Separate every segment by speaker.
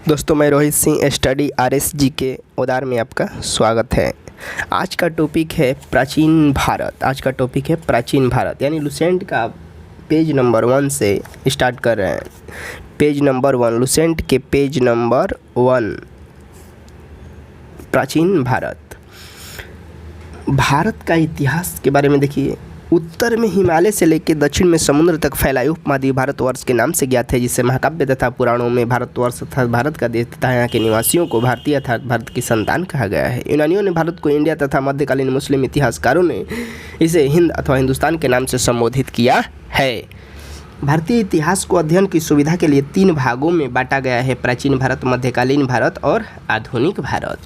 Speaker 1: दोस्तों, मैं Rohit Singh study RSG के उदार में आपका स्वागत है। आज का टॉपिक है प्राचीन भारत यानी लुसेंट का पेज नंबर 1 से स्टार्ट कर रहे हैं। पेज नंबर 1, लुसेंट के पेज नंबर 1, प्राचीन भारत का इतिहास के बारे में देखिए। उत्तर में हिमालय से लेकर दक्षिण में समुद्र तक फैलाए उपमहाद्वीप भारतवर्ष के नाम से ज्ञात है, जिसे महाकाव्य तथा पुराणों में भारतवर्ष अर्थात भारत का देश तथा यहाँ के निवासियों को भारतीय अर्थात भारत की संतान कहा गया है। यूनानियों ने भारत को इंडिया तथा मध्यकालीन मुस्लिम इतिहासकारों ने इसे हिंद अथवा हिंदुस्तान के नाम से संबोधित किया है। भारतीय इतिहास को अध्ययन की सुविधा के लिए 3 भागों में बांटा गया है: प्राचीन भारत, मध्यकालीन भारत और आधुनिक भारत।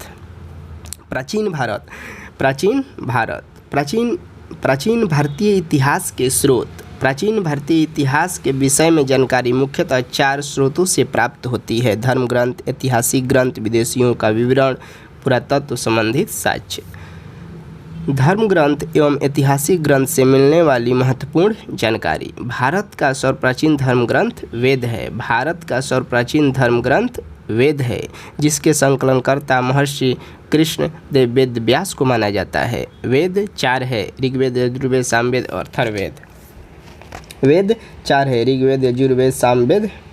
Speaker 1: प्राचीन भारतीय इतिहास के स्रोत। प्राचीन भारतीय इतिहास के विषय में जानकारी मुख्यतः 4 स्रोतों से प्राप्त होती है: धर्म ग्रंथ, ऐतिहासिक ग्रंथ, विदेशियों का विवरण, पुरातत्व संबंधित साक्ष्य। धर्म ग्रंथ एवं ऐतिहासिक ग्रंथ से मिलने वाली महत्वपूर्ण जानकारी। भारत का सर्वप्राचीन धर्म ग्रंथ वेद है, जिसके संकलनकर्ता महर्षि कृष्ण देव वेद व्यास को माना जाता है। वेद 4 है: ऋग्वेद, यजुर्वेद, सामवेद और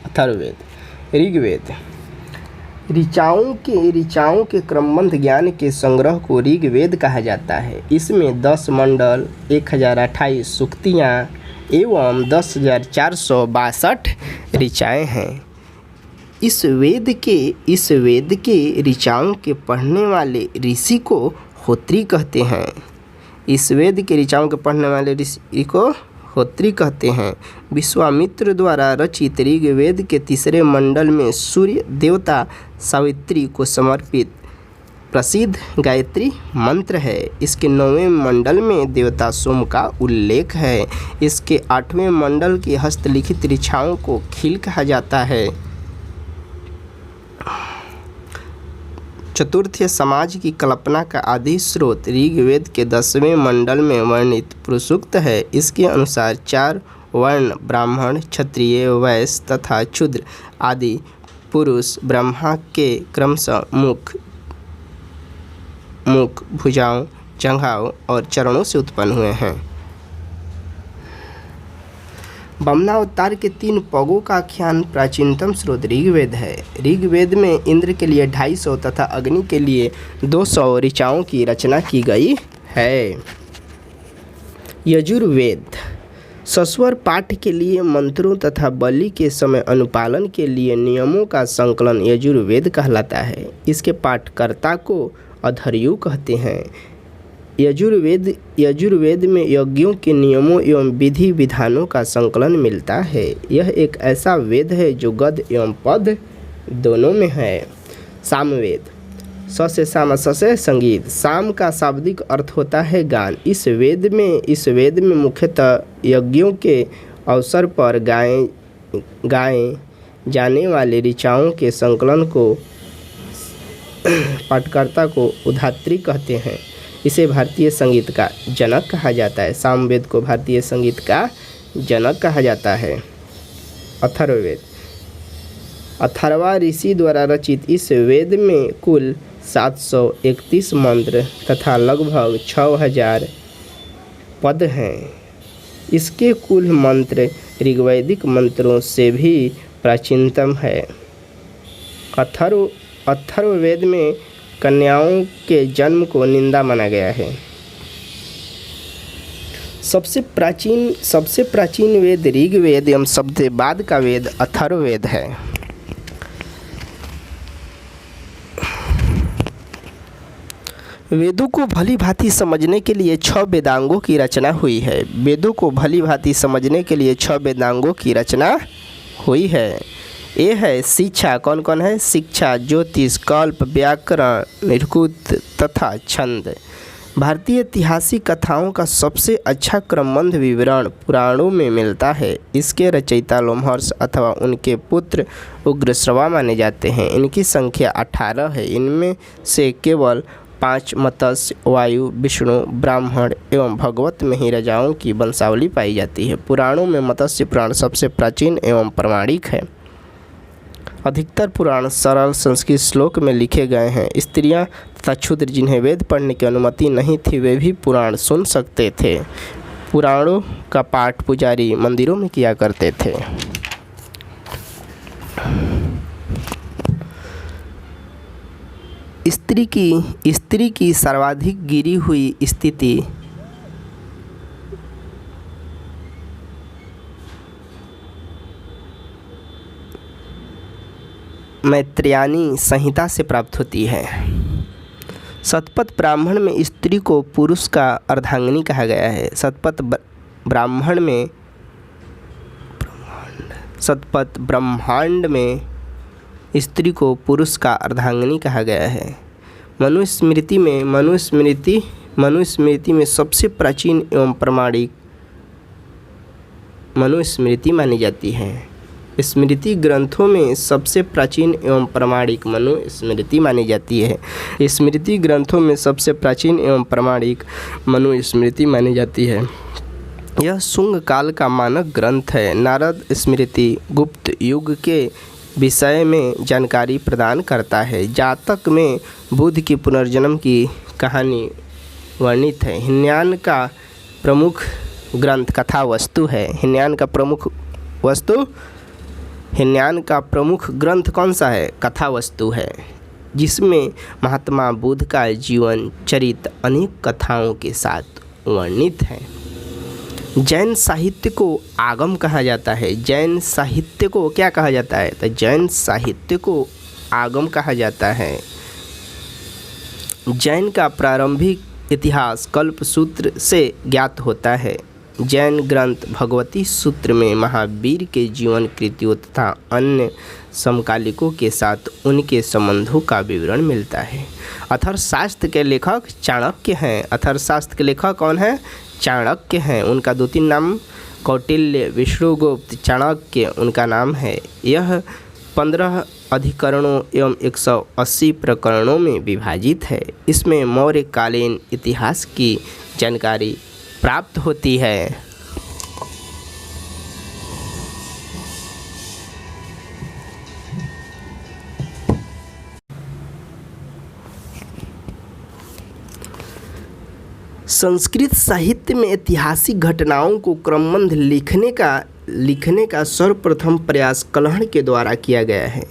Speaker 1: अथर्ववेद। ऋग्वेद ऋचाओं के क्रमबद्ध ज्ञान के संग्रह को ऋग्वेद कहा जाता है। इसमें 10 मंडल, 1028 सूक्तियाँ एवं 10,462 ऋचाएँ हैं। इस वेद के ऋचाओं के पढ़ने वाले ऋषि को होत्री कहते हैं। विश्वामित्र द्वारा रचित ऋग्वेद के 3 मंडल में सूर्य देवता सावित्री को समर्पित प्रसिद्ध गायत्री मंत्र है। इसके 9वें मंडल में देवता सोम का उल्लेख है। इसके 8वें मंडल की हस्तलिखित ऋचाओं को खील कहा जाता है। चतुर्थीय समाज की कल्पना का आदि स्रोत ऋग्वेद के 10वें मंडल में वर्णित पुरुषसूक्त है। इसके अनुसार 4 वर्ण ब्राह्मण, क्षत्रिय, वैश्य तथा शूद्र आदि पुरुष ब्रह्मा के क्रमशः मुख, भुजाओं, जंघाओं और चरणों से उत्पन्न हुए हैं। वामनावतार के 3 पगों का आख्यान प्राचीनतम स्रोत ऋग्वेद है। ऋग्वेद में इंद्र के लिए 250 तथा अग्नि के लिए 200 ऋचाओं की रचना की गई है। यजुर्वेद सस्वर पाठ के लिए मंत्रों तथा बलि के समय अनुपालन के लिए नियमों का संकलन यजुर्वेद कहलाता है। इसके पाठकर्ता को अधर्यु कहते हैं। यजुर्वेद में यज्ञों के नियमों एवं विधि विधानों का संकलन मिलता है। यह एक ऐसा वेद है जो गद्य एवं पद्य दोनों में है। सामवेद स से साम, स से संगीत। साम का शाब्दिक अर्थ होता है गान। इस वेद में मुख्यतः यज्ञों के अवसर पर गाए जाने वाले ऋचाओं के संकलन को पाठकर्ता को उधात्री कहते हैं। इसे भारतीय संगीत का जनक कहा जाता है। सामवेद को भारतीय संगीत का जनक कहा जाता है। अथर्ववेद अथर्वा ऋषि द्वारा रचित इस वेद में कुल 731 मंत्र तथा लगभग 6000 पद हैं। इसके कुल मंत्र ऋग्वैदिक मंत्रों से भी प्राचीनतम है। अथर्ववेद में कन्याओं के जन्म को निंदा माना गया है। सबसे प्राचीन वेद ऋग्वेद एवं सबसे बाद का वेद अथर्ववेद है। वेदों को भली भांति समझने के लिए 6 वेदांगों की रचना हुई है। ये है शिक्षा। कौन कौन है? शिक्षा, ज्योतिष, कल्प, व्याकरण, ऋकुत तथा छंद। भारतीय ऐतिहासिक कथाओं का सबसे अच्छा क्रमबद्ध विवरण पुराणों में मिलता है। इसके रचयिता लोमहर्ष अथवा उनके पुत्र उग्रश्रवा माने जाते हैं। इनकी संख्या 18 है। इनमें से केवल 5 मत्स्य, वायु, विष्णु, ब्राह्मण एवं भगवत में ही राजाओं की वंशावली पाई जाती है। पुराणों में मत्स्य पुराण सबसे प्राचीन एवं प्रामाणिक है। अधिकतर पुराण सरल संस्कृत श्लोक में लिखे गए हैं। स्त्रियां तथा क्षुद्र जिन्हें वेद पढ़ने की अनुमति नहीं थी वे भी पुराण सुन सकते थे। पुराणों का पाठ पुजारी मंदिरों में किया करते थे। स्त्री की सर्वाधिक गिरी हुई स्थिति मैत्रेयी संहिता से प्राप्त होती है। शतपथ ब्राह्मण में स्त्री को पुरुष का अर्धांगिनी कहा गया है। शतपथ ब्रह्मांड में स्त्री को पुरुष का अर्धांगिनी कहा गया है। मनुस्मृति में सबसे प्राचीन एवं प्रमाणिक मनुस्मृति मानी जाती है। स्मृति ग्रंथों में सबसे प्राचीन एवं प्रमाणिक मनुस्मृति मानी जाती है। स्मृति ग्रंथों में सबसे प्राचीन एवं प्रमाणिक मनुस्मृति मानी जाती है। यह शुंग काल का मानक ग्रंथ है। नारद स्मृति गुप्त युग के विषय में जानकारी प्रदान करता है। जातक में बुद्ध की पुनर्जन्म की कहानी वर्णित है। हिनयान का प्रमुख ग्रंथ कथावस्तु है। हिनयान का प्रमुख ग्रंथ कौन सा है? कथावस्तु है, जिसमें महात्मा बुद्ध का जीवन चरित्र अनेक कथाओं के साथ वर्णित है। जैन साहित्य को आगम कहा जाता है। जैन साहित्य को क्या कहा जाता है? तो जैन साहित्य को आगम कहा जाता है। जैन का प्रारंभिक इतिहास कल्पसूत्र से ज्ञात होता है। जैन ग्रंथ भगवती सूत्र में महावीर के जीवन कृतियों तथा अन्य समकालिकों के साथ उनके संबंधों का विवरण मिलता है। अथर्वशास्त्र के लेखक चाणक्य हैं। अथर्वशास्त्र के लेखक कौन है? चाणक्य हैं। उनका 2-3 नाम कौटिल्य, विष्णुगुप्त, चाणक्य उनका नाम है। यह 15 अधिकरणों एवं 180 प्रकरणों में विभाजित है। इसमें मौर्यकालीन इतिहास की जानकारी प्राप्त होती है। संस्कृत साहित्य में ऐतिहासिक घटनाओं को क्रमबद्ध लिखने का सर्वप्रथम प्रयास कल्हड़ के द्वारा किया गया है।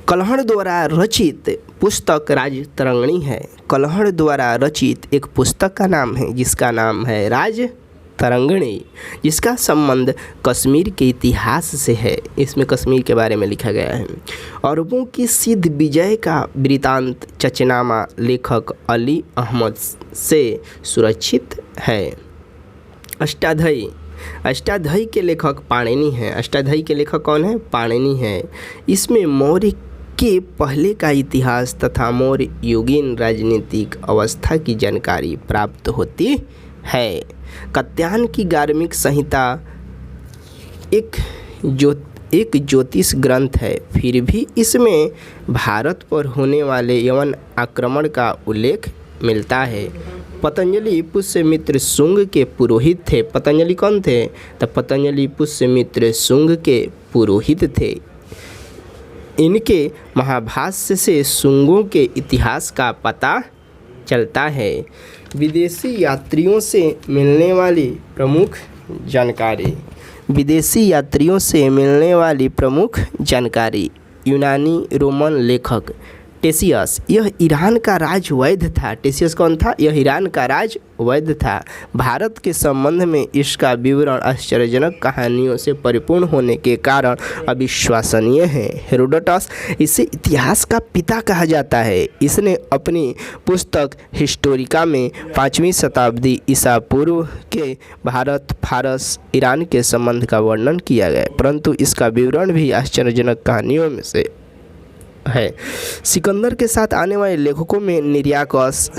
Speaker 1: कल्हड़ द्वारा रचित पुस्तक राजतरंगिणी है। कल्हड़ द्वारा रचित एक पुस्तक का नाम है जिसका नाम है राजतरंगिणी, जिसका संबंध कश्मीर के इतिहास से है। इसमें कश्मीर के बारे में लिखा गया है। अरबों की सिद्ध विजय का वृत्तांत चचनामा लेखक अली अहमद से सुरक्षित है। अष्टाध्यायी के लेखक पाणिनि हैं। अष्टाध्यायी के लेखक कौन है? पाणिनि है। इसमें मौर्य के पहले का इतिहास तथा मौर्य युगीन राजनीतिक अवस्था की जानकारी प्राप्त होती है। कात्यायन की गार्मिक संहिता एक ज्योतिष ग्रंथ है, फिर भी इसमें भारत पर होने वाले यवन आक्रमण का उल्लेख मिलता है। पतंजलि पुष्यमित्र शुंग के पुरोहित थे। पतंजलि कौन थे? तो पतंजलि पुष्यमित्र शुंग के पुरोहित थे। इनके महाभाष्य से शुंगों के इतिहास का पता चलता है। विदेशी यात्रियों से मिलने वाली प्रमुख जानकारी यूनानी रोमन लेखक टेसियस, यह ईरान का राज वैद्य था। टेसियस कौन था? यह ईरान का राज वैद्य था। भारत के संबंध में इसका विवरण आश्चर्यजनक कहानियों से परिपूर्ण होने के कारण अविश्वसनीय है। हेरोडोटस, इसे इतिहास का पिता कहा जाता है। इसने अपनी पुस्तक हिस्टोरिका में 5वीं शताब्दी ईसा पूर्व के भारत, फारस, ईरान के संबंध का वर्णन किया गया, परंतु इसका विवरण भी आश्चर्यजनक कहानियों में से है। सिकंदर के साथ आने वाले लेखकों में निरियाकस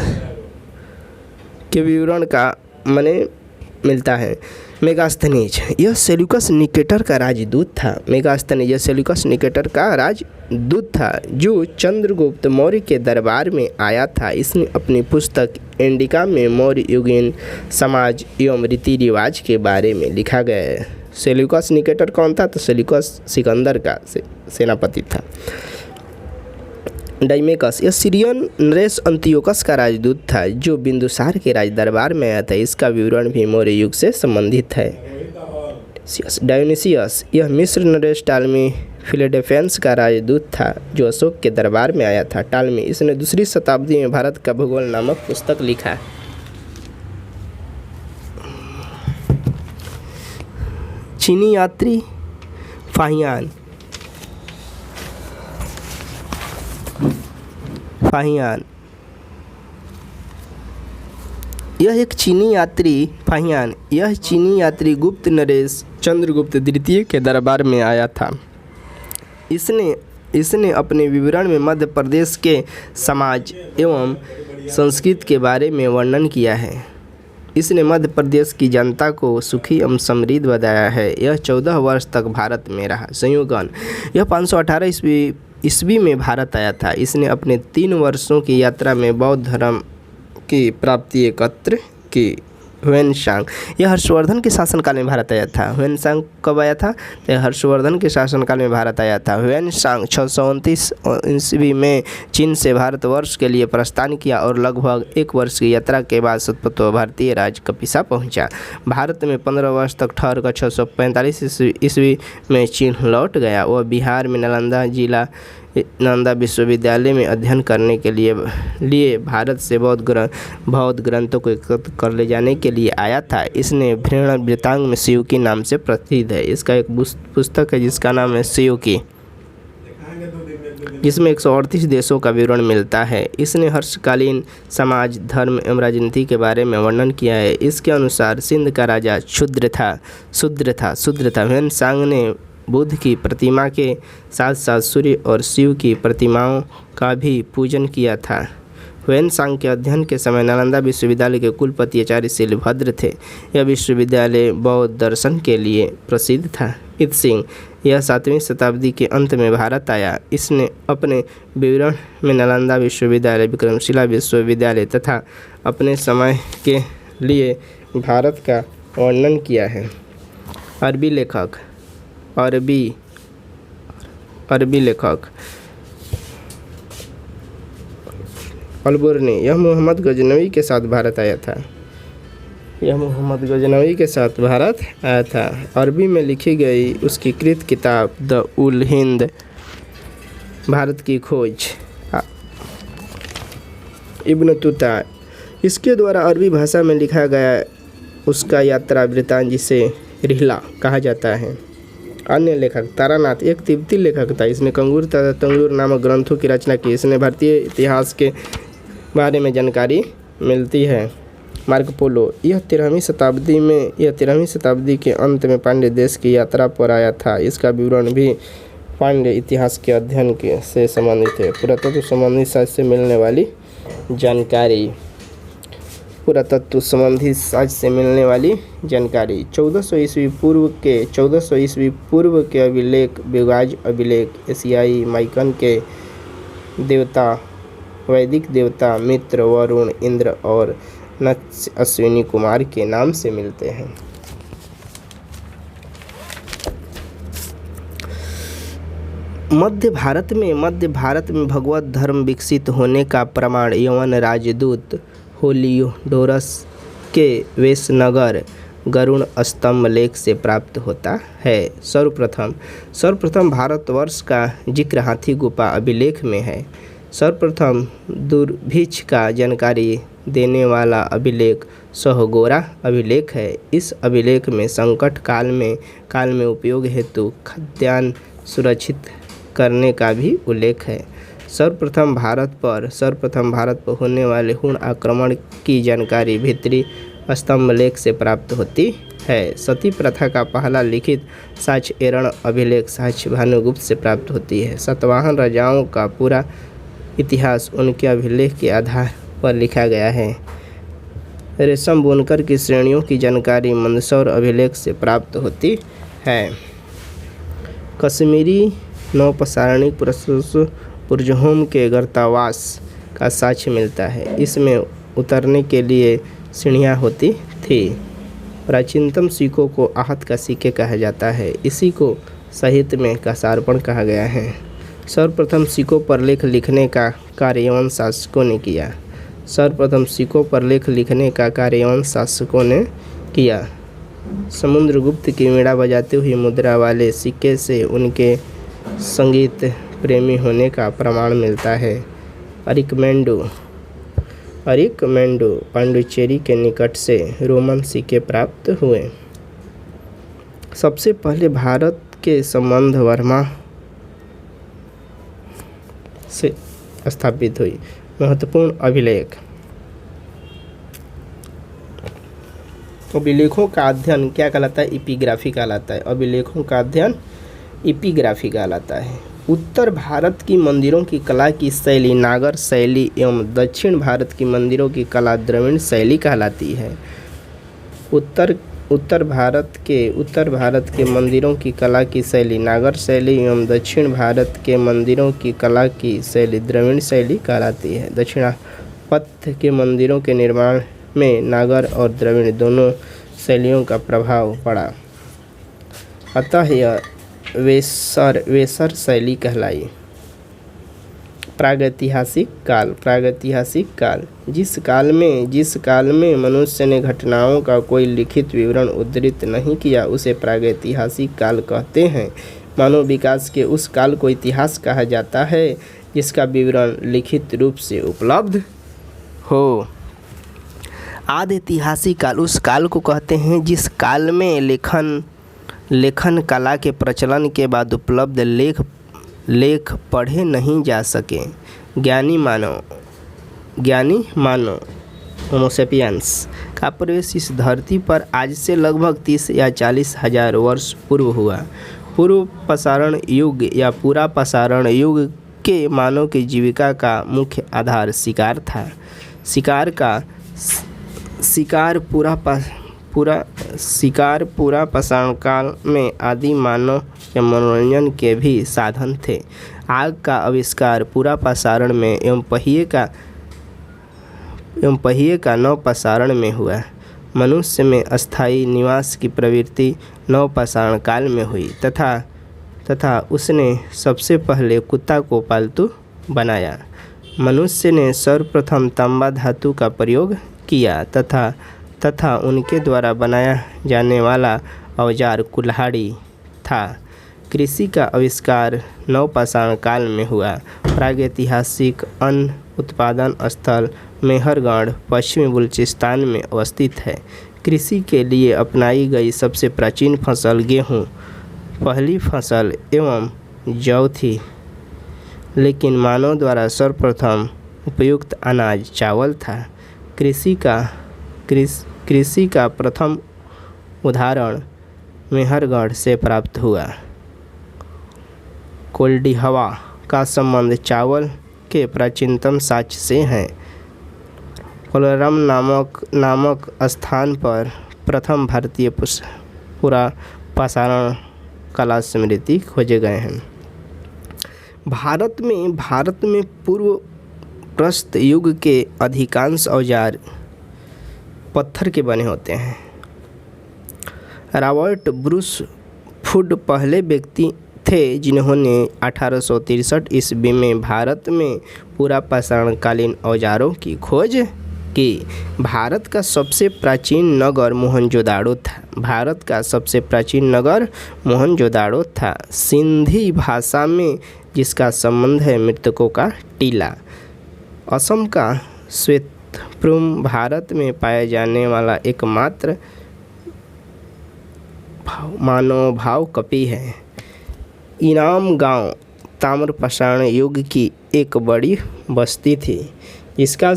Speaker 1: के विवरण का मिलता है। मेगास्थनीज, यह सेल्यूकस निकेटर का राजदूत था। मेगास्थनीज, यह सेल्यूकस निकेटर का राजदूत था जो चंद्रगुप्त मौर्य के दरबार में आया था। इसने अपनी पुस्तक इंडिका में मौर्य युगीन समाज एवं रीति रिवाज के बारे में लिखा गया है। सेल्यूकस निकेटर कौन था? तो सेल्यूकस सेनापति था। डाइमेकस, यह सीरियन नरेश अंतियोकस का राजदूत था जो बिंदुसार के राज दरबार में आया था। इसका विवरण भी मौर्य युग से संबंधित है। डायोनिसियस, यह मिस्र नरेश टालमी फिलेडेल्फियंस का राजदूत था जो अशोक के दरबार में आया था। टालमी, इसने 2री शताब्दी में भारत का भूगोल नामक पुस्तक लिखा। चीनी यात्री फाहियान, यह चीनी यात्री गुप्त नरेश चंद्रगुप्त द्वितीय के दरबार में आया था। इसने अपने विवरण में मध्य प्रदेश के समाज एवं संस्कृति के बारे में वर्णन किया है। इसने मध्य प्रदेश की जनता को सुखी एवं समृद्ध बताया है। यह 14 वर्ष तक भारत में रहा। संयोगन, यह 518 ईस्वी में भारत आया था। इसने अपने 3 वर्षों की यात्रा में बौद्ध धर्म की प्राप्ति एकत्र की। ह्वेनसांग, यह हर्षवर्धन के शासनकाल में भारत आया था। ह्वेनसांग कब आया था? तो हर्षवर्धन के शासनकाल में भारत आया था। ह्वेनसांग 629 ईस्वी में चीन से भारतवर्ष के लिए प्रस्थान किया और लगभग 1 वर्ष की यात्रा के बाद सतपथो भारतीय राज्य कपिसा पहुंचा। भारत में 15 वर्ष तक ठहरकर 645 ईस्वी में चीन लौट गया। वह बिहार में नालंदा विश्वविद्यालय में अध्ययन करने के लिए भारत से बौद्ध ग्रंथों को एकत्र कर ले जाने के लिए आया था। इसने वृत्तांग में शिवकी नाम से प्रसिद्ध है। इसका एक पुस्तक है जिसका नाम है शिवकी, जिसमें 138 देशों का विवरण मिलता है। इसने हर्षकालीन समाज, धर्म एवं राजनीति के बारे में वर्णन किया है। इसके अनुसार सिंध का राजा शूद्र था। ह्वेनसांग ने बुद्ध की प्रतिमा के साथ साथ सूर्य और शिव की प्रतिमाओं का भी पूजन किया था। ह्वेनसांग के अध्ययन के समय नालंदा विश्वविद्यालय के कुलपति आचार्य शिलभद्र थे। यह विश्वविद्यालय बौद्ध दर्शन के लिए प्रसिद्ध था। इत्सिंग, यह 7वीं शताब्दी के अंत में भारत आया। इसने अपने विवरण में नालंदा विश्वविद्यालय, विक्रमशिला विश्वविद्यालय तथा अपने समय के लिए भारत का वर्णन किया है। अरबी लेखक अलबुर्नी, यह मोहम्मद गजनवी के साथ भारत आया था। अरबी में लिखी गई उसकी कृत किताब द उल हिंद, भारत की खोज, इब्न तुता, इसके द्वारा अरबी भाषा में लिखा गया उसका यात्रा वृत्तांत, जिसे रिहला कहा जाता है। अन्य लेखक तारानाथ, एक तिब्बती लेखक था। इसने कंगूर तथा तंगूर नामक ग्रंथों की रचना की। इसने भारतीय इतिहास के बारे में जानकारी मिलती है। मार्को पोलो, यह 13वीं शताब्दी के अंत में पांड्य देश की यात्रा पर आया था। इसका विवरण भी पांड्य इतिहास के अध्ययन से संबंधित है। पुरातत्व संबंधी साक्ष्य से मिलने वाली जानकारी, 1400 ईस्वी पूर्व के अभिलेख, बिगाज अभिलेख, एशियाई माइकन के देवता, वैदिक देवता मित्र, वरुण, इंद्र और नत्स्य अश्विनी कुमार के नाम से मिलते हैं। मध्य भारत में भगवत धर्म विकसित होने का प्रमाण यवन राजदूत होलियोडोरस के वेशनगर गरुड़ स्तंभ लेख से प्राप्त होता है। सर्वप्रथम भारतवर्ष का जिक्र हाथी गुफा अभिलेख में है। सर्वप्रथम दुर्भिक्ष का जानकारी देने वाला अभिलेख सोहगोरा अभिलेख है। इस अभिलेख में संकट काल में उपयोग हेतु खाद्यान्न सुरक्षित करने का भी उल्लेख है। सर्वप्रथम भारत पर होने वाले हुण आक्रमण की जानकारी भीतरी स्तंभ लेख से प्राप्त होती है। सती प्रथा का पहला लिखित साक्ष्य एरण अभिलेख साक्ष्य भानुगुप्त से प्राप्त होती है। सातवाहन राजाओं का पूरा इतिहास उनके अभिलेख के आधार पर लिखा गया है। रेशम बुनकर की श्रेणियों की जानकारी मंदसौर अभिलेख से प्राप्त होती है। कश्मीरी नौपसारणी पुरजहोम के गर्तावास का साक्ष्य मिलता है। इसमें उतरने के लिए सीढ़ियाँ होती थी। प्राचीनतम सिक्कों को आहत का सिक्के कहा जाता है। इसी को साहित्य में कासार्पण कहा गया है। सर्वप्रथम सिक्कों पर लेख लिखने का कार्य यवन शासकों ने किया। सर्वप्रथम सिक्कों पर लेख लिखने का कार्य यवन शासकों ने किया। समुद्रगुप्त की वीणा बजाते हुए मुद्रा वाले सिक्के से उनके संगीत प्रेमी होने का प्रमाण मिलता है। अरिकमेंडो पांडिचेरी के निकट से रोमन सिक्के प्राप्त हुए। सबसे पहले भारत के संबंध वर्मा से स्थापित हुई। महत्वपूर्ण अभिलेख। अभिलेखों का अध्ययन क्या कहलाता है? एपिग्राफी कहलाता है। अभिलेखों का अध्ययन एपिग्राफी कहलाता है। उत्तर भारत की मंदिरों की कला की शैली नागर शैली एवं दक्षिण भारत की मंदिरों की कला द्रविड़ शैली कहलाती है। उत्तर भारत के मंदिरों की कला की शैली नागर शैली एवं दक्षिण भारत के मंदिरों की कला की शैली द्रविड़ शैली कहलाती है। दक्षिणापथ के मंदिरों के निर्माण में नागर और द्रविड़ दोनों शैलियों का प्रभाव पड़ा, अतः यह वेसर शैली कहलाई। प्रागैतिहासिक काल। जिस काल में मनुष्य ने घटनाओं का कोई लिखित विवरण उद्धृत नहीं किया उसे प्रागैतिहासिक काल कहते हैं। मानव विकास के उस काल को इतिहास कहा जाता है जिसका विवरण लिखित रूप से उपलब्ध हो। आदि ऐतिहासिक काल उस काल को कहते हैं जिस काल में लेखन कला के प्रचलन के बाद उपलब्ध लेख पढ़े नहीं जा सके। ज्ञानी मानव होमोसेपियंस का प्रवेश इस धरती पर आज से लगभग 30 या 40 हजार वर्ष पूर्व हुआ। पूर्व पाषाण युग या पूरा पाषाण युग के मानव की जीविका का मुख्य आधार शिकार था। शिकार पूरा पाषाण काल में आदि मानव के मनोरंजन के भी साधन थे। आग का आविष्कार पूरा पाषाण में एवं पहिए का नव पाषाण में हुआ। मनुष्य में अस्थायी निवास की प्रवृत्ति नव पाषाण काल में हुई तथा उसने सबसे पहले कुत्ता को पालतू बनाया। मनुष्य ने सर्वप्रथम तांबा धातु का प्रयोग किया तथा उनके द्वारा बनाया जाने वाला औजार कुल्हाड़ी था। कृषि का आविष्कार नवपाषाण काल में हुआ। प्रागैतिहासिक अन्न उत्पादन स्थल मेहरगढ़ पश्चिमी बलूचिस्तान में अवस्थित है। कृषि के लिए अपनाई गई सबसे प्राचीन फसल गेहूँ पहली फसल एवं जौ थी, लेकिन मानव द्वारा सर्वप्रथम उपयुक्त अनाज चावल था। कृषि का प्रथम उदाहरण मेहरगढ़ से प्राप्त हुआ। कोल्डिहवा का संबंध चावल के प्राचीनतम साक्ष्य से है। कोलरम नामक स्थान पर प्रथम भारतीय पूरा पाषाण कला स्मृति खोजे गए हैं। भारत में पूर्व प्रस्तर युग के अधिकांश औजार पत्थर के बने होते हैं। रॉबर्ट ब्रूस वुड पहले व्यक्ति थे जिन्होंने 1863 ईस्वी में भारत में पूरा पाषाणकालीन औजारों की खोज की। भारत का सबसे प्राचीन नगर मोहनजोदाड़ो था। सिंधी भाषा में जिसका संबंध है मृतकों का टीला। असम का श्वेतपुरम भारत में पाया जाने वाला एकमात्र मानवभाव कपि है। इनाम गांव ताम्रपाषाण युग की एक बड़ी बस्ती थी जिसका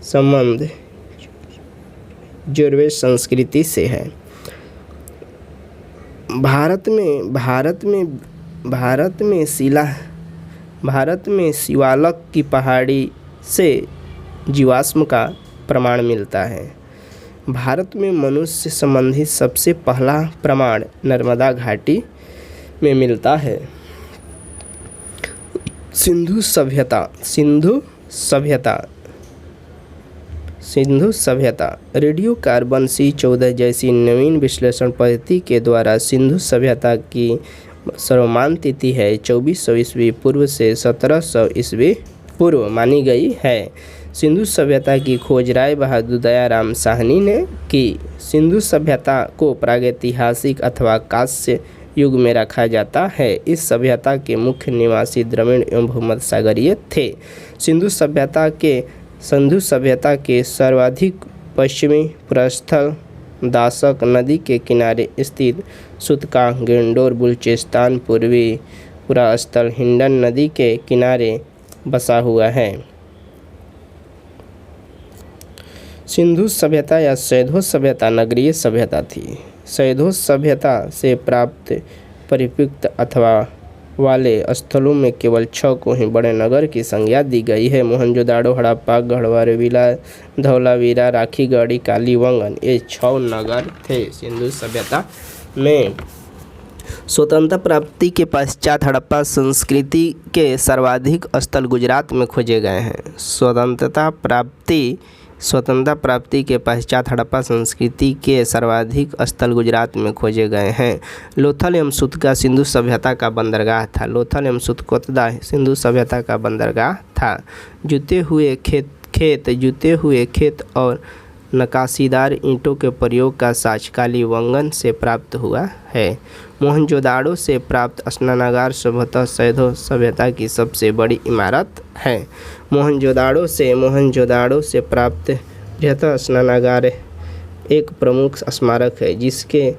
Speaker 1: संबंध जोरवे संस्कृति से है। भारत में शिवालक की पहाड़ी से जीवाश्म का प्रमाण मिलता है। भारत में मनुष्य संबंधी सबसे पहला प्रमाण नर्मदा घाटी में मिलता है। सिंधु सिंधु सभ्यता रेडियो कार्बन C14 जैसी नवीन विश्लेषण पद्धति के द्वारा सिंधु सभ्यता की सर्वमान्य तिथि है 2400 ईस्वी पूर्व से 1700 ईस्वी पूर्व मानी गई है। सिंधु सभ्यता की खोज राय बहादुर दयाराम साहनी ने की। सिंधु सभ्यता को प्रागैतिहासिक अथवा कांस्य युग में रखा जाता है। इस सभ्यता के मुख्य निवासी द्रविड़ एवं भूमध्य सागरीय थे। सिंधु सभ्यता के सर्वाधिक पश्चिमी प्रस्थल दासक नदी के किनारे स्थित सुतका, गिंडोर, बलूचिस्तान, पूर्वी पुरास्थल हिंडन नदी के किनारे बसा हुआ है। सिंधु सभ्यता या सैंधव सभ्यता नगरीय सभ्यता थी। सैंधव सभ्यता से प्राप्त परित्यक्त अथवा वाले स्थलों में केवल 6 को ही बड़े नगर की संज्ञा दी गई है। मोहनजोदाड़ो, हड़प्पा, गढ़वारेविला, धौलावीरा, राखीगढ़ी, कालीबंगन ये 6 नगर थे सिंधु सभ्यता में। स्वतंत्रता प्राप्ति के पश्चात हड़प्पा संस्कृति के सर्वाधिक स्थल गुजरात में खोजे गए हैं। स्वतंत्रता प्राप्ति के पश्चात हड़प्पा संस्कृति के सर्वाधिक स्थल गुजरात में खोजे गए हैं। लोथल एवं सुतका सिंधु सभ्यता का बंदरगाह था। लोथल एवं सुतकोतदा सिंधु सभ्यता का बंदरगाह था। जुते हुए खेत और नक्काशीदार ईंटों के प्रयोग का साक्ष्य कालीबंगन से प्राप्त हुआ है। मोहनजोदाड़ो से प्राप्त स्नानागार संभवतः सैंधव सभ्यता की सबसे बड़ी इमारत है। मोहनजोदाड़ो से प्राप्त बृहत स्नानागार एक प्रमुख स्मारक है, जिसके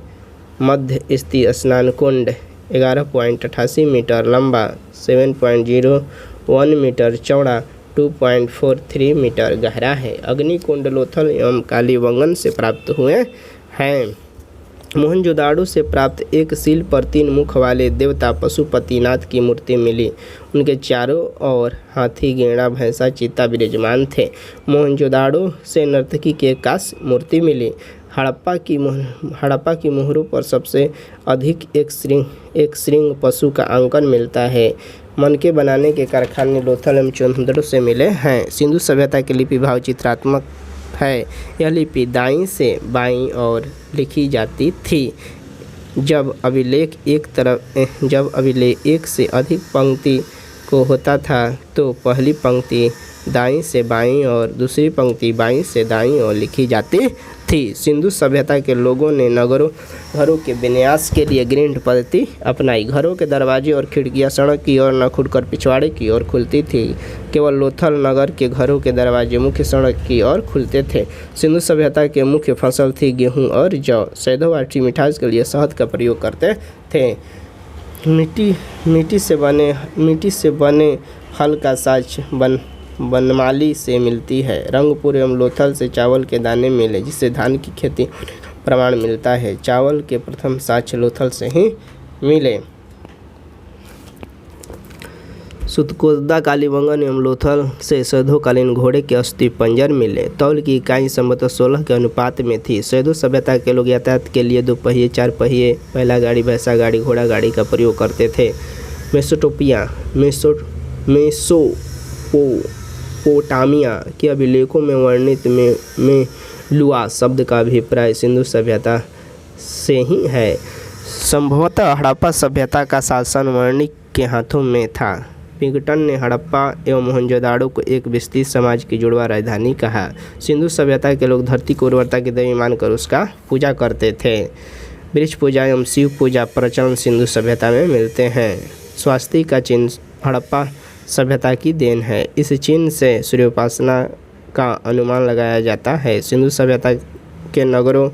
Speaker 1: मध्य स्थित स्नान कुंड 11.88 मीटर लंबा, 7.01 मीटर चौड़ा, 2.43 मीटर गहरा है। अग्निकुंड लोथल एवं कालीबंगन से प्राप्त हुए हैं। मोहनजोदाड़ो से प्राप्त एक सील पर 3 मुख वाले देवता पशुपतिनाथ की मूर्ति मिली। उनके चारों ओर हाथी, गेंडा, भैंसा, चीता विराजमान थे। मोहनजोदाड़ो से नर्तकी की एक कांस्य मूर्ति मिली। हड़प्पा की मोहरों पर सबसे अधिक एक श्रृंग पशु का अंकन मिलता है। मनके बनाने के कारखाने लोथल एवं चोंदड़ो से मिले हैं। सिंधु सभ्यता की लिपि भाव चित्रात्मक है। यह लिपि दाईं से बाईं ओर लिखी जाती थी। जब अभिलेख एक से अधिक पंक्ति को होता था तो पहली पंक्ति दाईं से बाईं और दूसरी पंक्ति बाईं से दाईं ओर लिखी जाती थी। सिंधु सभ्यता के लोगों ने घरों के विन्यास के लिए ग्रिड पद्धति अपनाई। घरों के दरवाजे और खिड़कियां सड़क की ओर न खुलकर पिछवाड़े की ओर खुलती थी। केवल लोथल नगर के घरों के दरवाजे मुख्य सड़क की ओर खुलते थे। सिंधु सभ्यता के मुख्य फसल थी गेहूं और जौ। सैंधव आटी मिठास के लिए शहद का प्रयोग करते थे। मिट्टी से बने हल का साज बनमाली से मिलती है। रंगपुर एवं लोथल से चावल के दाने मिले, जिससे धान की खेती प्रमाण मिलता है। चावल के प्रथम साक्ष्य लोथल से ही मिले। सुतकोतदा, कालीबंगन एवं लोथल से सैंधवकालीन घोड़े के अस्थि पंजर मिले। तौल की इकाई संभवतः 16 के अनुपात में थी। सैंधव सभ्यता के लोग यातायात के लिए 2 पहिए, 4 पहिए, बैला गाड़ी, भैंसा गाड़ी, घोड़ा गाड़ी का प्रयोग करते थे। मेसोपोटामिया के अभिलेखों में वर्णित में लुआ शब्द का अभिप्राय सिंधु सभ्यता से ही है। संभवतः हड़प्पा सभ्यता का शासन वर्णिक के हाथों में था। पिंगटन ने हड़प्पा एवं मोहनजोदाड़ो को एक विस्तृत समाज की जुड़वा राजधानी कहा। सिंधु सभ्यता के लोग धरती को उर्वरता की देवी मानकर उसका पूजा करते थे। वृक्ष पूजा एवं शिव पूजा प्रचलन सिंधु सभ्यता में मिलते हैं। स्वास्तिक का चिन्ह हड़प्पा सभ्यता की देन है। इस चिन्ह से सूर्योपासना का अनुमान लगाया जाता है। सिंधु सभ्यता के नगरों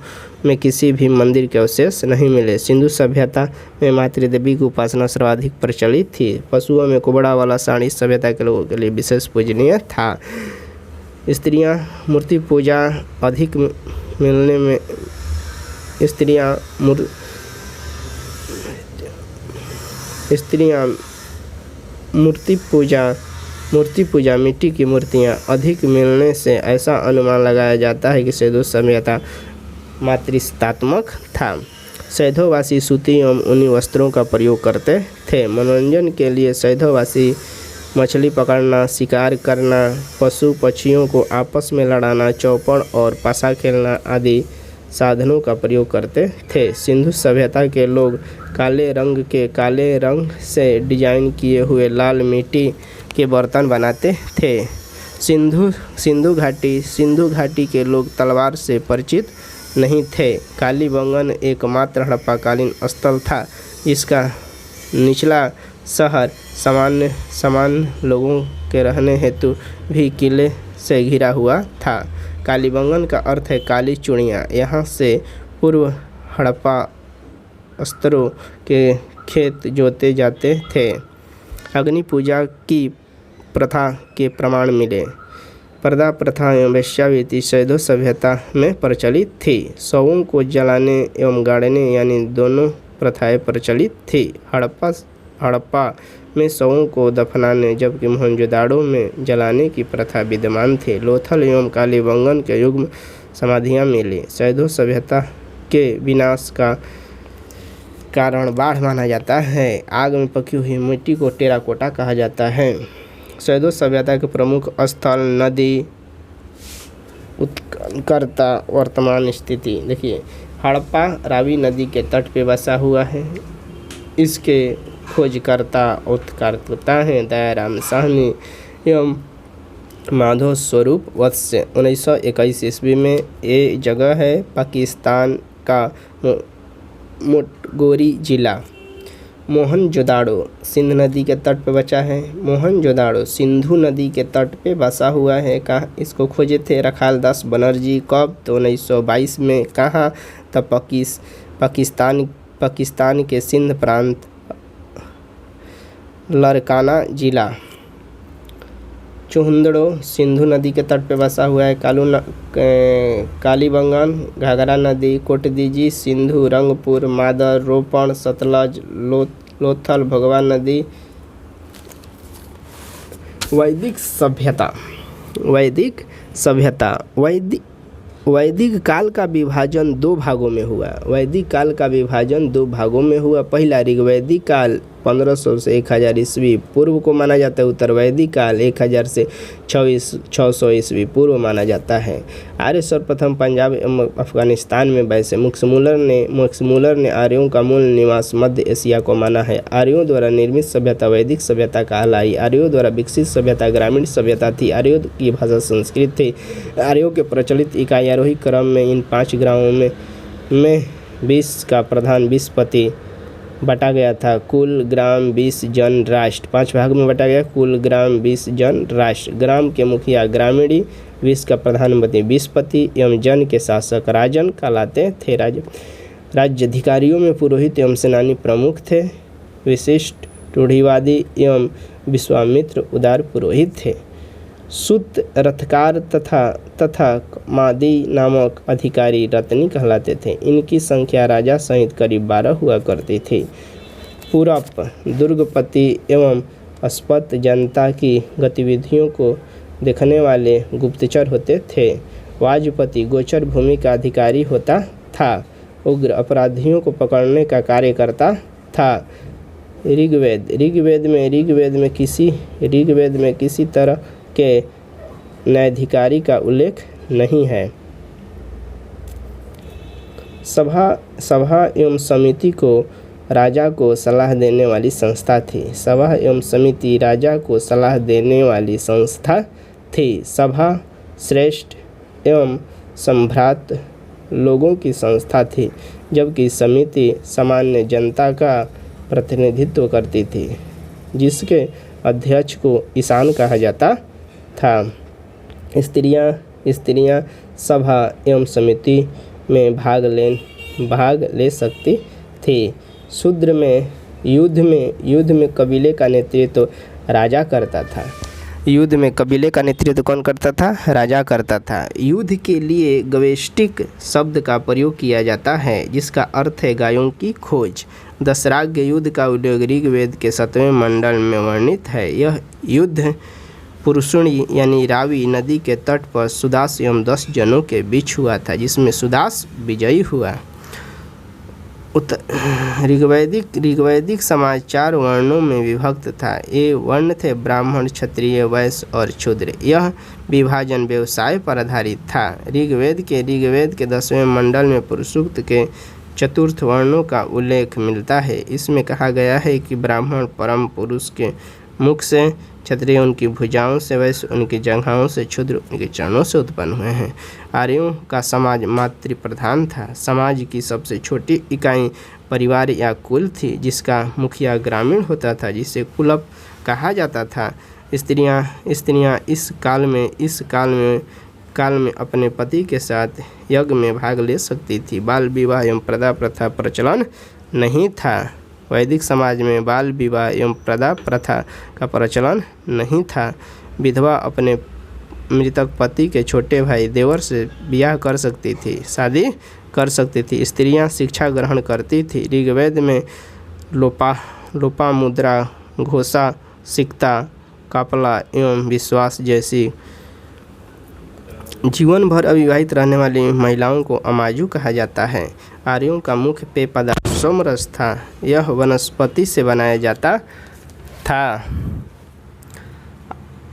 Speaker 1: में किसी भी मंदिर के अवशेष नहीं मिले। सिंधु सभ्यता में मातृदेवी की उपासना सर्वाधिक प्रचलित थी। पशुओं में कुबड़ा वाला साड़ी सभ्यता के लोगों के लिए विशेष पूजनीय था। स्त्रियां मूर्ति पूजा अधिक मिलने में मूर्ति पूजा मिट्टी की मूर्तियां अधिक मिलने से ऐसा अनुमान लगाया जाता है कि सैंधव सभ्यता मातृत्वात्मक था। सैंधववासी सूती एवं ऊनी वस्त्रों का प्रयोग करते थे। मनोरंजन के लिए सैंधववासी मछली पकड़ना, शिकार करना, पशु पक्षियों को आपस में लड़ाना, चौपड़ और पासा खेलना आदि साधनों का प्रयोग करते थे। सिंधु सभ्यता के लोग काले रंग से डिजाइन किए हुए लाल मिट्टी के बर्तन बनाते थे। सिंधु घाटी के लोग तलवार से परिचित नहीं थे। कालीबंगन एकमात्र हड़प्पाकालीन स्थल था जिसका निचला शहर सामान्य लोगों के रहने हेतु भी किले से घिरा हुआ था। कालीबंगन का अर्थ है काली चूड़ियाँ। यहाँ से पूर्व हड़प्पा स्तरों के खेत जोते जाते थे। अग्नि पूजा की प्रथा के प्रमाण मिले। पर्दा प्रथा एवं वेश्यावृत्ति सिंधु सभ्यता में प्रचलित थी। शवों को जलाने एवं गाड़ने यानी दोनों प्रथाएं प्रचलित थी। हड़प्पा में शवों को दफनाने जबकि मोहनजोदाड़ो में जलाने की प्रथा विद्यमान थी। लोथल एवं कालीबंगन के युग में समाधियाँ मिली। सिंधु सभ्यता के विनाश का कारण बाढ़ माना जाता है। आग में पकी हुई मिट्टी को टेराकोटा कहा जाता है। सिंधु सभ्यता के प्रमुख स्थल नदी उत्कर्ता वर्तमान स्थिति देखिए, हड़प्पा रावी नदी के तट पे बसा हुआ है। इसके खोजकर्ता उत्कर्ता हैं दयाराम साहनी एवं माधव स्वरूप वत्स। 1921 ईस्वी में ये जगह है पाकिस्तान का मोटगोरी जिला। मोहनजोदाड़ो सिंध नदी के तट पे बचा है। मोहनजोदाड़ो सिंधु नदी के तट पे बसा हुआ है। कहाँ इसको खोजे थे रखाल दास बनर्जी। कब? तो 1922 में। कहाँ? तब पाकिस्तान के सिंध प्रांत लरकाना जिला। चुहंदड़ो सिंधु नदी के तट पे बसा हुआ है। कालीबंगन घाघरा नदी, कोटदीजी, सिंधु, रंगपुर, मादर, रोपण, सतलज, लोथल, भगवान नदी। वैदिक काल का विभाजन दो भागों में हुआ। पहला ऋग्वैदिक काल 1500 से 1000 ईस्वी पूर्व को माना जाता है। उत्तर वैदिक काल 1000 से 600 ईस्वी पूर्व माना जाता है। आर्य सर्वप्रथम पंजाब एवं अफगानिस्तान में बसे। मैक्समूलर ने आर्यों का मूल निवास मध्य एशिया को माना है। आर्यों द्वारा निर्मित सभ्यता वैदिक सभ्यता कहलाई। आर्यों द्वारा विकसित सभ्यता ग्रामीण सभ्यता थी। आर्यों की भाषा संस्कृत थी। आर्यों के प्रचलित इकाई आरोही क्रम में इन 5 ग्रामों में 20 का प्रधान 20 पति बटा गया था। कुल ग्राम 20 जन राष्ट्र 5 भाग में बटा गया। कुल ग्राम 20 जन राष्ट्र। ग्राम के मुखिया ग्रामीणी, 20 का प्रधानमंत्री 20 पति एवं जन के शासक राजन कहलाते थे। राज्याधिकारियों में पुरोहित एवं सेनानी प्रमुख थे। विशिष्ट रूढ़िवादी एवं विश्वामित्र उदार पुरोहित थे। सुत रथकार तथा मादी नामक अधिकारी रत्नी कहलाते थे। इनकी संख्या राजा सहित करीब 12 हुआ करती थी। पूरप दुर्गपति एवं अस्पत जनता की गतिविधियों को देखने वाले गुप्तचर होते थे। वाजपति गोचर भूमि का अधिकारी होता था। उग्र अपराधियों को पकड़ने का कार्य करता था। ऋग्वेद में किसी तरह के न्यायाधिकारी का उल्लेख नहीं है। सभा एवं समिति को राजा को सलाह देने वाली संस्था थी। सभा एवं समिति राजा को सलाह देने वाली संस्था थी। सभा श्रेष्ठ एवं सम्भ्रात लोगों की संस्था थी, जबकि समिति सामान्य जनता का प्रतिनिधित्व करती थी, जिसके अध्यक्ष को ईशान कहा जाता था। स्त्रियां सभा एवं समिति में भाग ले सकती थी। शूद्र में युद्ध में कबीले का नेतृत्व राजा करता था। युद्ध में कबीले का नेतृत्व कौन करता था? राजा करता था। युद्ध के लिए गवेष्टिक शब्द का प्रयोग किया जाता है, जिसका अर्थ है गायों की खोज। दशराग्य युद्ध का उल्लेख ऋग्वेद के 7वें मंडल में वर्णित है। यह युद्ध पुरुषुणी यानी रावी नदी के तट पर सुदास एवं 10 जनों के बीच हुआ था, जिसमें सुदास विजयी हुआ। ऋग्वैदिक समाज 4 वर्णों में विभक्त था। ये वर्ण थे ब्राह्मण, क्षत्रिय, वैश्य और शूद्र। यह विभाजन व्यवसाय पर आधारित था। ऋग्वेद के 10वें मंडल में पुरुषसूक्त के चतुर्थ वर्णों का उल्लेख मिलता है। इसमें कहा गया है कि ब्राह्मण परम पुरुष के मुख से, क्षत्रिय उनकी भुजाओं से, वैश्य उनकी जंघाओं से, शूद्र उनके चरणों से उत्पन्न हुए हैं। आर्यों का समाज मातृ प्रधान था। समाज की सबसे छोटी इकाई परिवार या कुल थी, जिसका मुखिया ग्रामीण होता था, जिसे कुलप कहा जाता था। स्त्रियां इस काल में अपने पति के साथ यज्ञ में भाग ले सकती थी। बाल विवाह एवं प्रदा प्रथा प्रचलन नहीं था। वैदिक समाज में बाल विवाह एवं प्रदा प्रथा का प्रचलन नहीं था। विधवा अपने मृतक पति के छोटे भाई देवर से ब्याह कर सकती थी, शादी कर सकती थी। स्त्रियां शिक्षा ग्रहण करती थी। ऋग्वेद में लोपामुद्रा, घोषा, सिक्ता, कापला एवं विश्वास जैसी जीवन भर अविवाहित रहने वाली महिलाओं को अमाजू कहा जाता है। आर्यों का मुख्य पेय पदार्थ सोमरस था। यह वनस्पति से बनाया जाता था।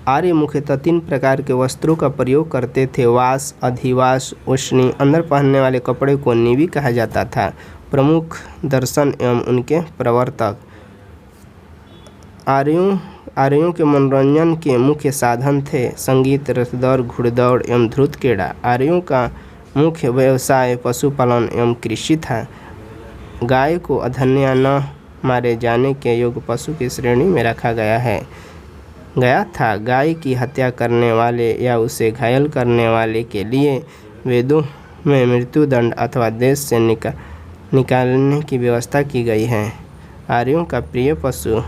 Speaker 1: आर्य मुख्यतः 3 प्रकार के वस्त्रों का प्रयोग करते थे। वास, अधिवास, ओशनी। अंदर पहनने वाले कपड़े को निवि कहा जाता था। प्रमुख दर्शन एवं उनके प्रवर्तक। आर्यों के मनोरंजन के मुख्य साधन थे संगीत, रथदौड़, घुड़दौड़ एवं ध्रुत क्रीड़ा। आर्यों का मुख्य व्यवसाय पशुपालन एवं कृषि था। गाय को अधन्या न मारे जाने के योग्य पशु की श्रेणी में रखा गया था। गाय की हत्या करने वाले या उसे घायल करने वाले के लिए वेदों में मृत्युदंड अथवा देश से निकालने की व्यवस्था की गई है। आर्यों का प्रिय पशु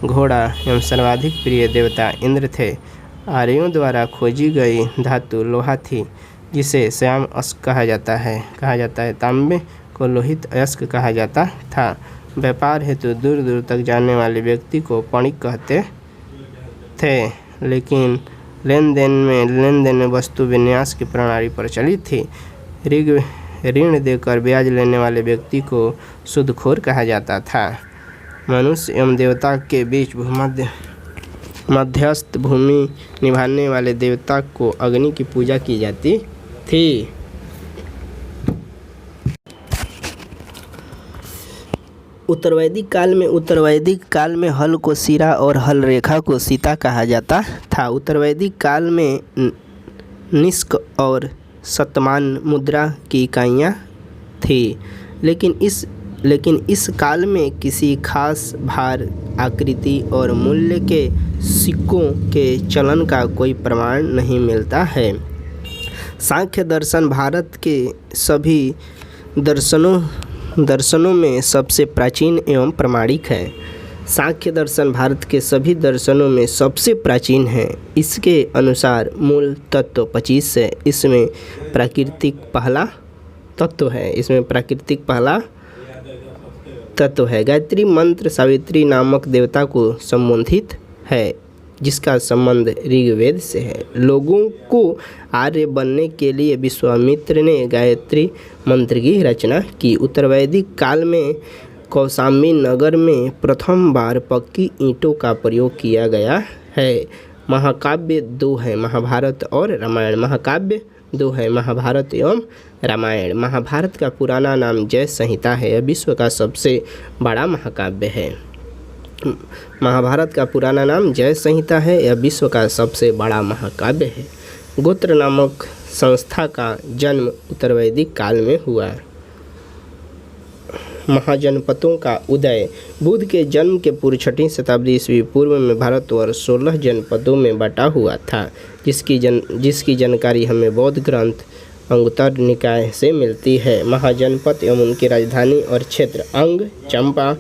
Speaker 1: घोड़ा एवं सर्वाधिक प्रिय देवता इंद्र थे। आर्यों द्वारा खोजी गई धातु लोहा थी, जिसे श्याम अयस्क कहा जाता है। तांबे को लोहित अयस्क कहा जाता था। व्यापार हेतु दूर दूर तक जाने वाले व्यक्ति को पणिक कहते थे, लेकिन लेन देन में वस्तु विन्यास की प्रणाली प्रचलित थी। ऋण देकर ब्याज लेने वाले व्यक्ति को सूदखोर कहा जाता था। मनुष्य एवं देवता के बीच मध्यस्थ भूमि निभाने वाले देवता को अग्नि की पूजा की जाती थी। उत्तरवैदिक काल में हल को सिरा और हल रेखा को सीता कहा जाता था। उत्तरवैदिक काल में निष्क और शतमान मुद्रा की इकाइयाँ थी, लेकिन इस काल में किसी खास भार, आकृति और मूल्य के सिक्कों के चलन का कोई प्रमाण नहीं मिलता है। सांख्य दर्शन भारत के सभी दर्शनों में सबसे प्राचीन एवं प्रामाणिक है। सांख्य दर्शन भारत के सभी दर्शनों में सबसे प्राचीन है। इसके अनुसार मूल तत्व 25 है। इसमें प्राकृतिक पहला तत्व है। गायत्री मंत्र सावित्री नामक देवता को संबोधित है, जिसका संबंध ऋग्वेद से है। लोगों को आर्य बनने के लिए विश्वामित्र ने गायत्री मंत्र की रचना की। उत्तरवैदिक काल में कौशाम्बी नगर में प्रथम बार पक्की ईंटों का प्रयोग किया गया है। महाकाव्य 2 है, महाभारत और रामायण। महाभारत एवं रामायण। महाभारत का पुराना नाम जय संहिता है। यह विश्व का सबसे बड़ा महाकाव्य है। महाभारत का पुराना नाम जय संहिता है। यह विश्व का सबसे बड़ा महाकाव्य है। गोत्र नामक संस्था का जन्म उत्तरवैदिक काल में हुआ। महाजनपदों का उदय। बुद्ध के जन्म के पूर्व 6वीं शताब्दी ईस्वी पूर्व में भारतवर्ष 16 जनपदों में बटा हुआ था, जिसकी जानकारी हमें बौद्ध ग्रंथ अंगुत्तर निकाय से मिलती है। महाजनपद एवं उनकी राजधानी और क्षेत्र। अंग चंपा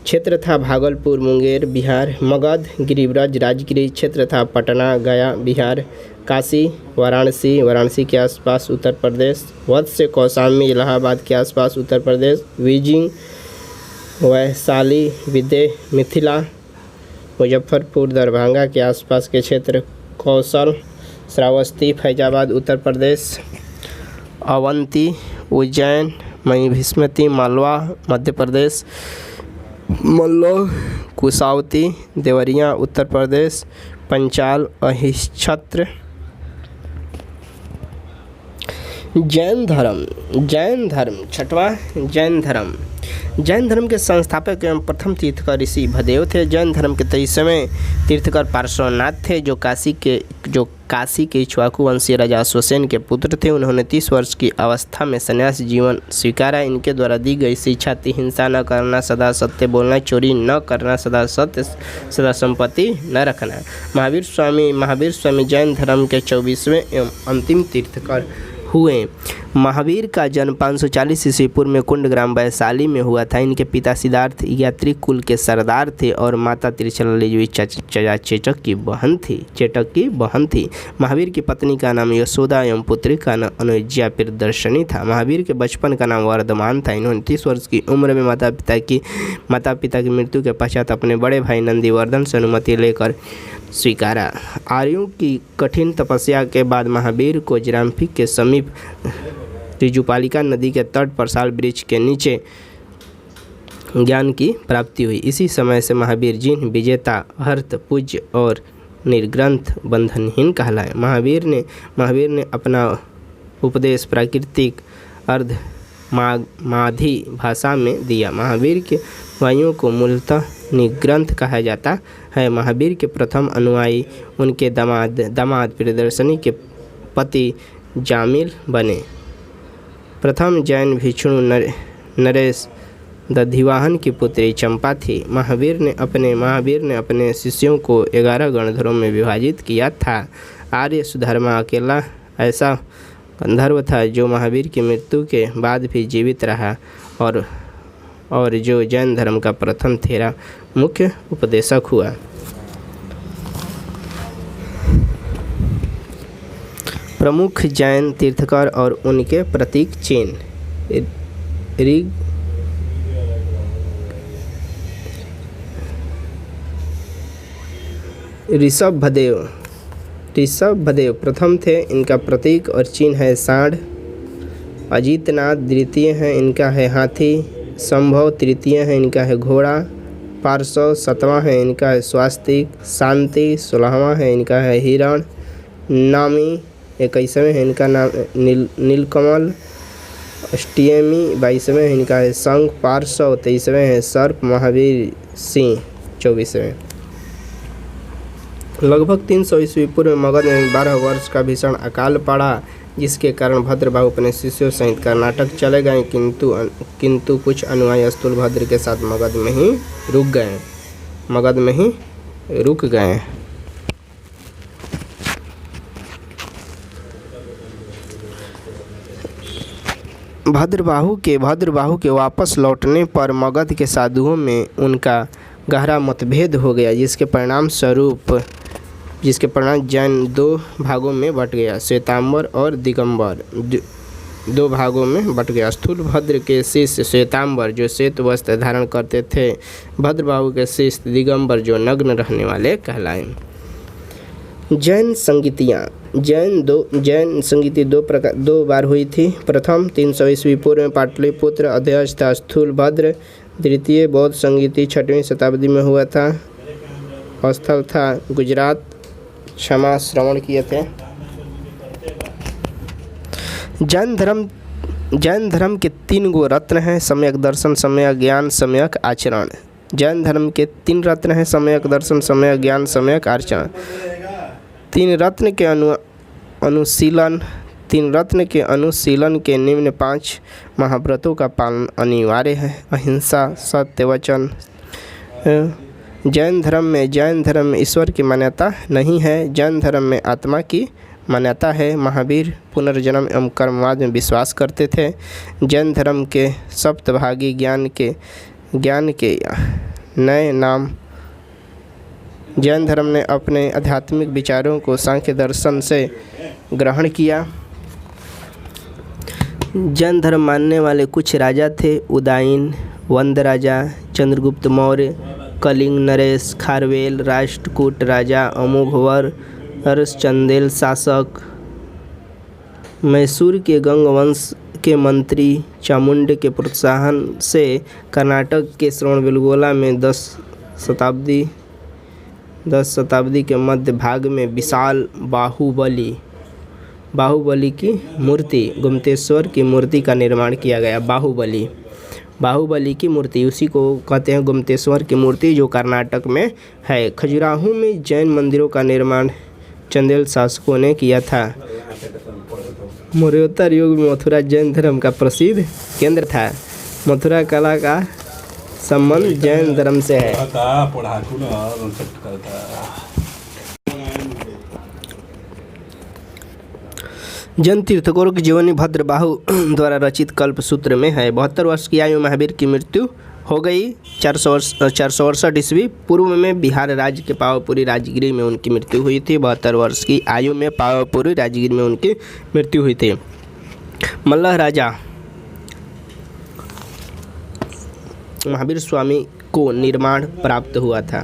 Speaker 1: क्षेत्र था भागलपुर मुंगेर बिहार। मगध गिरिब्रज राजगिरी क्षेत्र था पटना गया बिहार। काशी वाराणसी के आसपास उत्तर प्रदेश। वत्स कौशाम्बी इलाहाबाद के आसपास उत्तर प्रदेश। बीजिंग वैशाली विदेह मिथिला। मुजफ्फरपुर दरभंगा के आसपास के क्षेत्र। कौशल श्रावस्ती फैजाबाद उत्तर प्रदेश। अवंती उज्जैन महिष्मति मालवा मध्य प्रदेश, मल्लौ कुशावती देवरिया उत्तर प्रदेश, पंचाल अहिच्छत्र। जैन धर्म छठवां जैन धर्म के संस्थापक एवं प्रथम तीर्थकर ऋषि भदेव थे। जैन धर्म के 23वें तीर्थकर पार्श्वनाथ थे, जो काशी के इक्ष्वाकु वंशीय राजा अश्वसेन के पुत्र थे। उन्होंने 30 वर्ष की अवस्था में संन्यास जीवन स्वीकारा। इनके द्वारा दी गई शिक्षा थी हिंसा न करना, सदा सत्य बोलना, चोरी न करना, सदा सत्य, सदा संपत्ति न रखना। महावीर स्वामी जैन धर्म के 24वें एवं अंतिम तीर्थकर हुए। महावीर का जन्म 540 ईस्वी पूर्व में कुंडग्राम वैशाली में हुआ था। इनके पिता सिद्धार्थ यात्री कुल के सरदार थे और माता त्रिशला देवी चेटक की बहन थी। महावीर की पत्नी का नाम यशोदा एवं पुत्री का नाम अनुज्या प्रियदर्शनी था। महावीर के बचपन का नाम वर्धमान था। इन्होंने 30 वर्ष की उम्र में माता पिता की मृत्यु के पश्चात अपने बड़े भाई नंदीवर्धन से अनुमति लेकर स्वीकारा। आर्यों की कठिन तपस्या के बाद महावीर को जिराम्फी के समीप ऋजुपालिका नदी के तट पर साल वृक्ष के नीचे ज्ञान की प्राप्ति हुई। इसी समय से महावीर जिन विजेता, हर्त, पूज्य और निर्ग्रंथ बंधनहीन कहलाए। महावीर ने अपना उपदेश प्राकृतिक अर्ध माधी भाषा में दिया। महावीर के अनुयायियों को मूलतः निग्रंथ कहा जाता है। महावीर के प्रथम अनुयायी उनके दामाद प्रियदर्शनी के पति जामिल बने। प्रथम जैन भिक्षु नरेश दधिवाहन की पुत्री चंपा थी। महावीर ने अपने शिष्यों को 11 गणधरों में विभाजित किया था। आर्य सुधर्मा अकेला ऐसा गंधर्व था जो महावीर की मृत्यु के बाद भी जीवित रहा और जो जैन धर्म का प्रथम थेरा मुख्य उपदेशक हुआ। प्रमुख जैन तीर्थकर और उनके प्रतीक चिन्ह। ऋषभ भदेव प्रथम थे। इनका प्रतीक और चिन्ह है सांड। अजितनाथ द्वितीय है, इनका है हाथी। संभव तृतीय है, इनका है घोड़ा। पार्श्व 7वां है, इनका है स्वास्तिक। शांति 16वां है, इनका है हिरण। नामी 21वें है, इनका नाम नीलकमल। अष्टमी 22वें है, इनका है शंख। पार्श्व 23वें है सर्प। महावीर सिंह 24वें। लगभग 300 ईस्वी पूर्व में मगध में 12 वर्ष का भीषण अकाल पड़ा, जिसके कारण भद्रबाहु अपने शिष्यों सहित कर्नाटक चले गए, किंतु कुछ अनुयायी स्थूलभद्र के साथ मगध में ही रुक गए। भद्रबाहु के वापस लौटने पर मगध के साधुओं में उनका गहरा मतभेद हो गया, जिसके परिणाम जैन 2 भागों में बट गया। श्वेतांबर और दिगंबर 2 भागों में बट गया। स्थूलभद्र के शिष्य श्वेतांबर जो श्वेत वस्त्र धारण करते थे, भद्रबाहु के शिष्य दिगंबर जो नग्न रहने वाले कहलाए। जैन संगीति 2 बार हुई थी। प्रथम 300 ईस्वी पूर्व में पाटलिपुत्र अध्यक्ष था स्थूलभद्र। द्वितीय बौद्ध संगीति 6वीं शताब्दी में हुआ था। स्थल था गुजरात। श्रवण किए थे। जैन धर्म के 3 गो रत्न हैं, सम्यक दर्शन, सम्यक ज्ञान, सम्यक आचरण। जैन धर्म के 3 रत्न हैं, सम्यक दर्शन, सम्यक ज्ञान, सम्यक आचरण। 3 रत्न के अनुशीलन के निम्न 5 महाव्रतों का पालन अनिवार्य है। अहिंसा, सत्य वचन। जैन धर्म में ईश्वर की मान्यता नहीं है। जैन धर्म में आत्मा की मान्यता है। महावीर पुनर्जन्म एवं कर्मवाद में विश्वास करते थे। जैन धर्म के सप्तभागी ज्ञान के नए नाम। जैन धर्म ने अपने आध्यात्मिक विचारों को सांख्य दर्शन से ग्रहण किया। जैन धर्म मानने वाले कुछ राजा थे। उदयन वंद राजा, चंद्रगुप्त मौर्य, कलिंग नरेश, खारवेल, राष्ट्रकूट राजा, अमोघवर, चंदेल शासक, मैसूर के के मंत्री चामुंडे के प्रोत्साहन से कर्नाटक के श्रवणबेलगोला में 10 शताब्दी के मध्य भाग में विशाल बाहुबली की मूर्ति, गुप्तेश्वर की मूर्ति का निर्माण किया गया। बाहुबली की मूर्ति, उसी को कहते हैं गुप्तेश्वर की मूर्ति, जो कर्नाटक में है। खजुराहो में जैन मंदिरों का निर्माण चंदेल शासकों ने किया था। मौर्योत्तर युग में मथुरा जैन धर्म का प्रसिद्ध केंद्र था। मथुरा कला का संबंध जैन धर्म से है। जैन तीर्थंकरों की जीवनी भद्रबाहु द्वारा रचित कल्प सूत्र में है। 72 वर्ष की आयु महावीर की मृत्यु हो गई। 468 ईस्वी पूर्व में बिहार राज्य के पावापुरी राजगिरी में उनकी मृत्यु हुई थी। 72 वर्ष की आयु में पावापुरी राजगिरी में उनकी मृत्यु हुई थी। मल्लह राजा महावीर स्वामी को निर्माण प्राप्त हुआ था।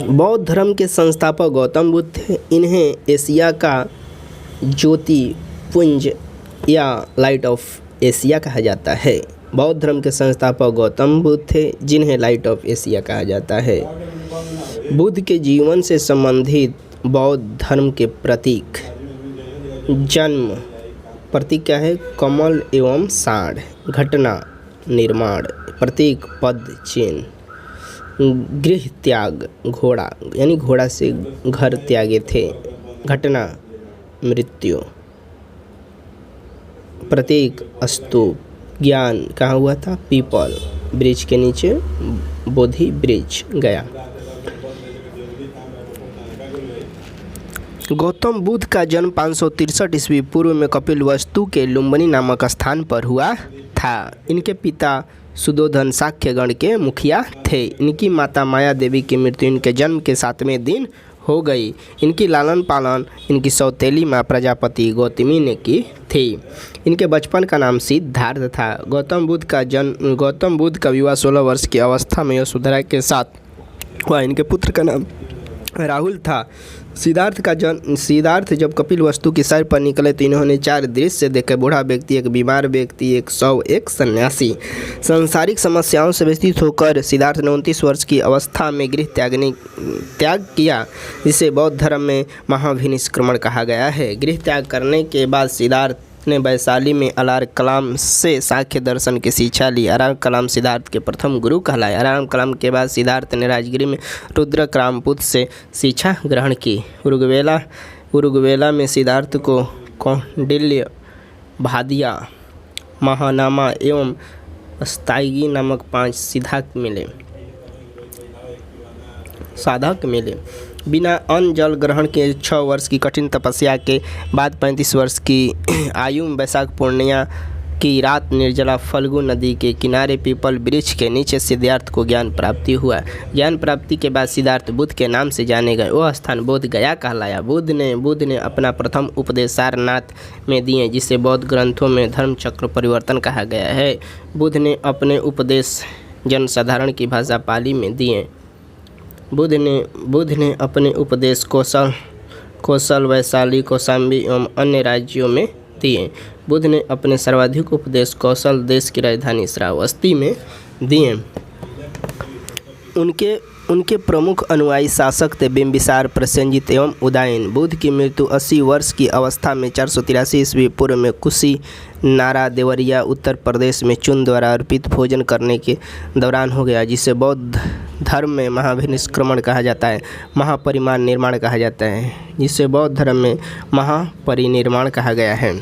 Speaker 1: बौद्ध धर्म के संस्थापक गौतम बुद्ध थे। इन्हें एशिया का ज्योति पुंज या लाइट ऑफ एशिया कहा जाता है। बौद्ध धर्म के संस्थापक गौतम बुद्ध थे, जिन्हें लाइट ऑफ एशिया कहा जाता है। बुद्ध के जीवन से संबंधित बौद्ध धर्म के प्रतीक जन्म, प्रतीक क्या है? कमल एवं सांड। घटना निर्माण, प्रतीक पद चिन्ह। गृह त्याग, घोड़ा, यानी घोड़ा से घर त्यागे थे। घटना मृत्यु, प्रतीक स्तूप। ज्ञान कहाँ हुआ था? पीपल, वृक्ष के नीचे बोधि वृक्ष गया। गौतम बुद्ध का जन्म 563 ईस्वी पूर्व में कपिलवस्तु के लुम्बिनी नामक स्थान पर हुआ था। इनके पिता सुदोधन शाक्य गण के मुखिया थे। इनकी माता माया देवी की मृत्यु इनके जन्म के 7वें दिन हो गई। इनकी लालन पालन इनकी सौतेली माँ प्रजापति गौतमी ने की थी। इनके बचपन का नाम सिद्धार्थ था। गौतम बुद्ध का विवाह 16 वर्ष की अवस्था में यशोधरा के साथ हुआ। इनके पुत्र का नाम राहुल था। सिद्धार्थ जब कपिलवस्तु की सैर पर निकले तो इन्होंने 4 दृश्य देखे। बूढ़ा व्यक्ति, एक बीमार व्यक्ति, एक शव, एक सन्यासी। सांसारिक समस्याओं से व्यथित होकर सिद्धार्थ ने 29 वर्ष की अवस्था में गृह त्याग किया, जिसे बौद्ध धर्म में महाभिनिष्क्रमण कहा गया है। गृह त्याग करने के बाद सिद्धार्थ ने वैशाली में अलार कलाम से सांख्य दर्शन की शिक्षा ली। अलार कलाम सिद्धार्थ के प्रथम गुरु कहलाए। अलार कलाम के बाद सिद्धार्थ ने राजगिरी में रुद्र क्रामपुत से शिक्षा ग्रहण की। उरुग्वेला में सिद्धार्थ को कौंडिल्य, भादिया, महानामा एवं स्थायगी नामक 5 साधक मिले। बिना अन्न जल ग्रहण के 6 वर्ष की कठिन तपस्या के बाद 35 वर्ष की आयु में वैशाख पूर्णिमा की रात निर्जला फल्गु नदी के किनारे पीपल वृक्ष के नीचे सिद्धार्थ को ज्ञान प्राप्ति हुआ। ज्ञान प्राप्ति के बाद सिद्धार्थ बुद्ध के नाम से जाने गए। वह स्थान बोध गया कहलाया। बुद्ध ने अपना प्रथम उपदेश सारनाथ में दिए, जिसे बौद्ध ग्रंथों में धर्म चक्र परिवर्तन कहा गया है। बुद्ध ने अपने उपदेश जनसाधारण की भाषा पाली में दिए। बुद्ध ने अपने उपदेश कौशल, वैशाली, कौशाम्बी एवं अन्य राज्यों में दिए। बुद्ध ने अपने सर्वाधिक उपदेश कौशल देश की राजधानी श्रावस्ती में दिए। उनके प्रमुख अनुयायी शासक थे बिंबिसार, प्रसेनजित एवं उदयन। बुद्ध की मृत्यु 80 वर्ष की अवस्था में 483 ईस्वी पूर्व में कुशीनारा देवरिया उत्तर प्रदेश में चून द्वारा अर्पित भोजन करने के दौरान हो गया, जिसे बौद्ध धर्म में महाभिनिष्क्रमण कहा जाता है। महापरिनिर्वाण कहा जाता है, जिसे बौद्ध धर्म में महापरिनिर्वाण कहा गया है।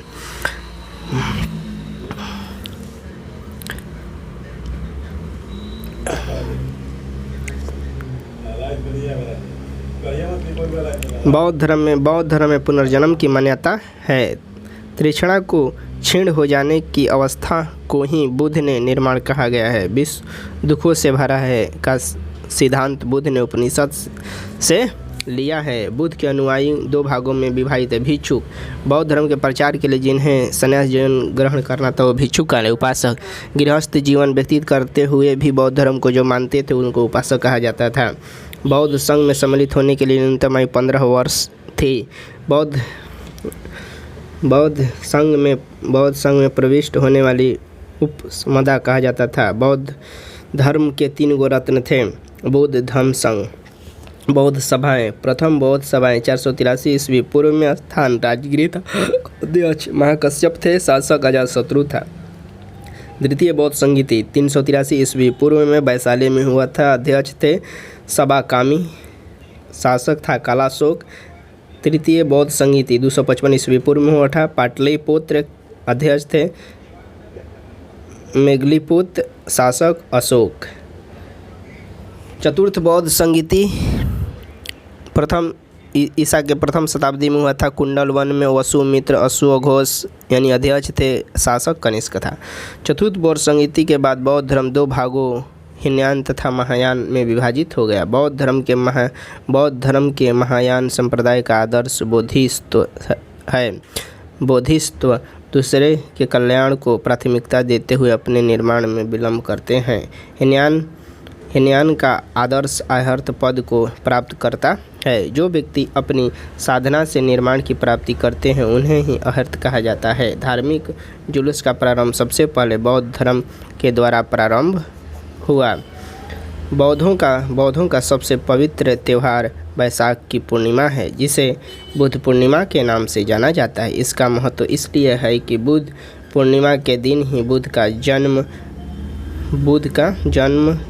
Speaker 1: बौद्ध धर्म में पुनर्जन्म की मान्यता है। तृष्णा को क्षीण हो जाने की अवस्था को ही बुद्ध ने निर्माण कहा गया है। विश्व दुखों से भरा है का सिद्धांत बुद्ध ने उपनिषद से लिया है। बुद्ध के अनुयायी 2 भागों में विभाजित है। भिक्षुक, बौद्ध धर्म के प्रचार के लिए जिन्हें संन्यास जीवन ग्रहण करना था वो भिक्षुक कहलाए। उपासक, गृहस्थ जीवन व्यतीत करते हुए भी बौद्ध धर्म को जो मानते थे उनको उपासक कहा जाता था। बौद्ध संघ में सम्मिलित होने के लिए न्यूनतम आयु 15 वर्ष थी। बौद्ध संघ में प्रविष्ट होने वाली उपसमुदाय कहा जाता था। बौद्ध धर्म के 3 गो रत्न थे। बौद्ध धम्म संघ। बौद्ध सभाएं। प्रथम बौद्ध सभाएं 483 ईस्वी पूर्व में स्थान राजगृह था। अध्यक्ष महाकश्यप थे, शासक अजातशत्रु था। द्वितीय बौद्ध संगीति 383 ईस्वी पूर्व में वैशाली में हुआ था। अध्यक्ष थे सबाकामी, शासक था कालाशोक। तृतीय बौद्ध संगीति 255 ईस्वी पूर्व में हुआ था। पाटलिपुत्र, अध्यक्ष थे मेघलीपुत्र, शासक अशोक। चतुर्थ बौद्ध संगीति प्रथम ईसा के प्रथम शताब्दी में हुआ था। कुंडल वन में वसुमित्र अश्वघोष यानी अध्यक्ष थे, शासक कनिष्क था। चतुर्थ बौद्ध संगीति के बाद बौद्ध धर्म 2 भागों हीनयान तथा महायान में विभाजित हो गया। बौद्ध धर्म के महायान संप्रदाय का आदर्श बोधिसत्व है। बोधिसत्व दूसरे के कल्याण को प्राथमिकता देते हुए अपने निर्माण में विलंब करते हैं। हीनयान का आदर्श अहर्त पद को प्राप्त करता है। जो व्यक्ति अपनी साधना से निर्माण की प्राप्ति करते हैं उन्हें ही अहर्त कहा जाता है। धार्मिक जुलूस का प्रारंभ सबसे पहले बौद्ध धर्म के द्वारा प्रारंभ हुआ। बौद्धों का सबसे पवित्र त्यौहार बैसाख की पूर्णिमा है, जिसे बुद्ध पूर्णिमा के नाम से जाना जाता है। इसका महत्व इसलिए है कि बुद्ध पूर्णिमा के दिन ही बुद्ध का जन्म,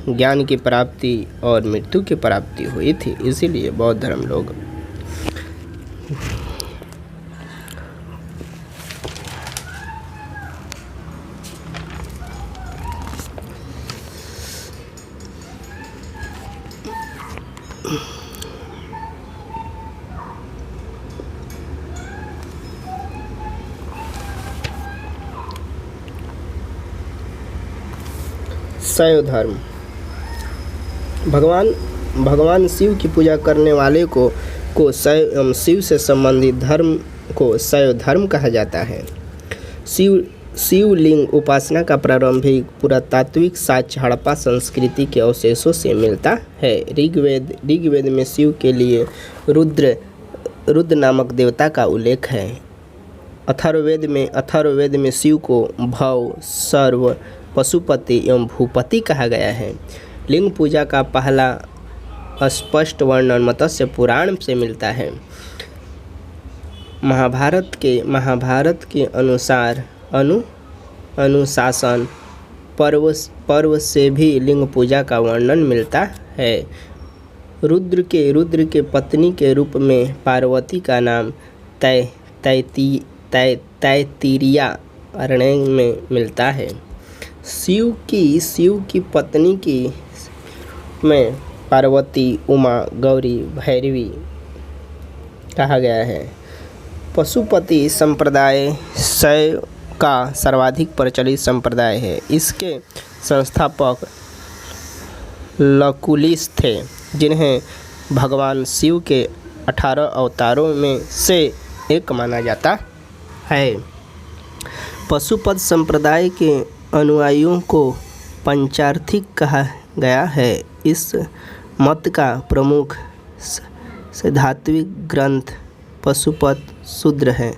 Speaker 1: ज्ञान की प्राप्ति और मृत्यु की प्राप्ति हुई थी। इसीलिए बौद्ध धर्म लोग शैव धर्म। भगवान शिव की पूजा करने वाले को शिव से संबंधित धर्म को शैव धर्म कहा जाता है। शिवलिंग उपासना का प्रारंभिक पुरातात्विक साक्ष्य हड़प्पा संस्कृति के अवशेषों से मिलता है। ऋग्वेद में शिव के लिए रुद्र नामक देवता का उल्लेख है। अथर्ववेद में शिव को भव, सर्व, पशुपति एवं भूपति कहा गया है। लिंग पूजा का पहला स्पष्ट वर्णन मत्स्य पुराण से मिलता है। महाभारत के अनुसार अनुशासन पर्व से भी लिंग पूजा का वर्णन मिलता है। रुद्र के पत्नी के रूप में पार्वती का नाम तैत्तिरीय अरण्य में मिलता है। शिव की पत्नी की में पार्वती, उमा, गौरी, भैरवी कहा गया है। पशुपति संप्रदाय शैव का सर्वाधिक प्रचलित संप्रदाय है। इसके संस्थापक लकुलिस थे, जिन्हें भगवान शिव के 18 अवतारों में से एक माना जाता है। पशुपत संप्रदाय के अनुयायियों को पंचार्थी कहा गया है। इस मत का प्रमुख सैद्धांतिक ग्रंथ पशुपत सूत्र है।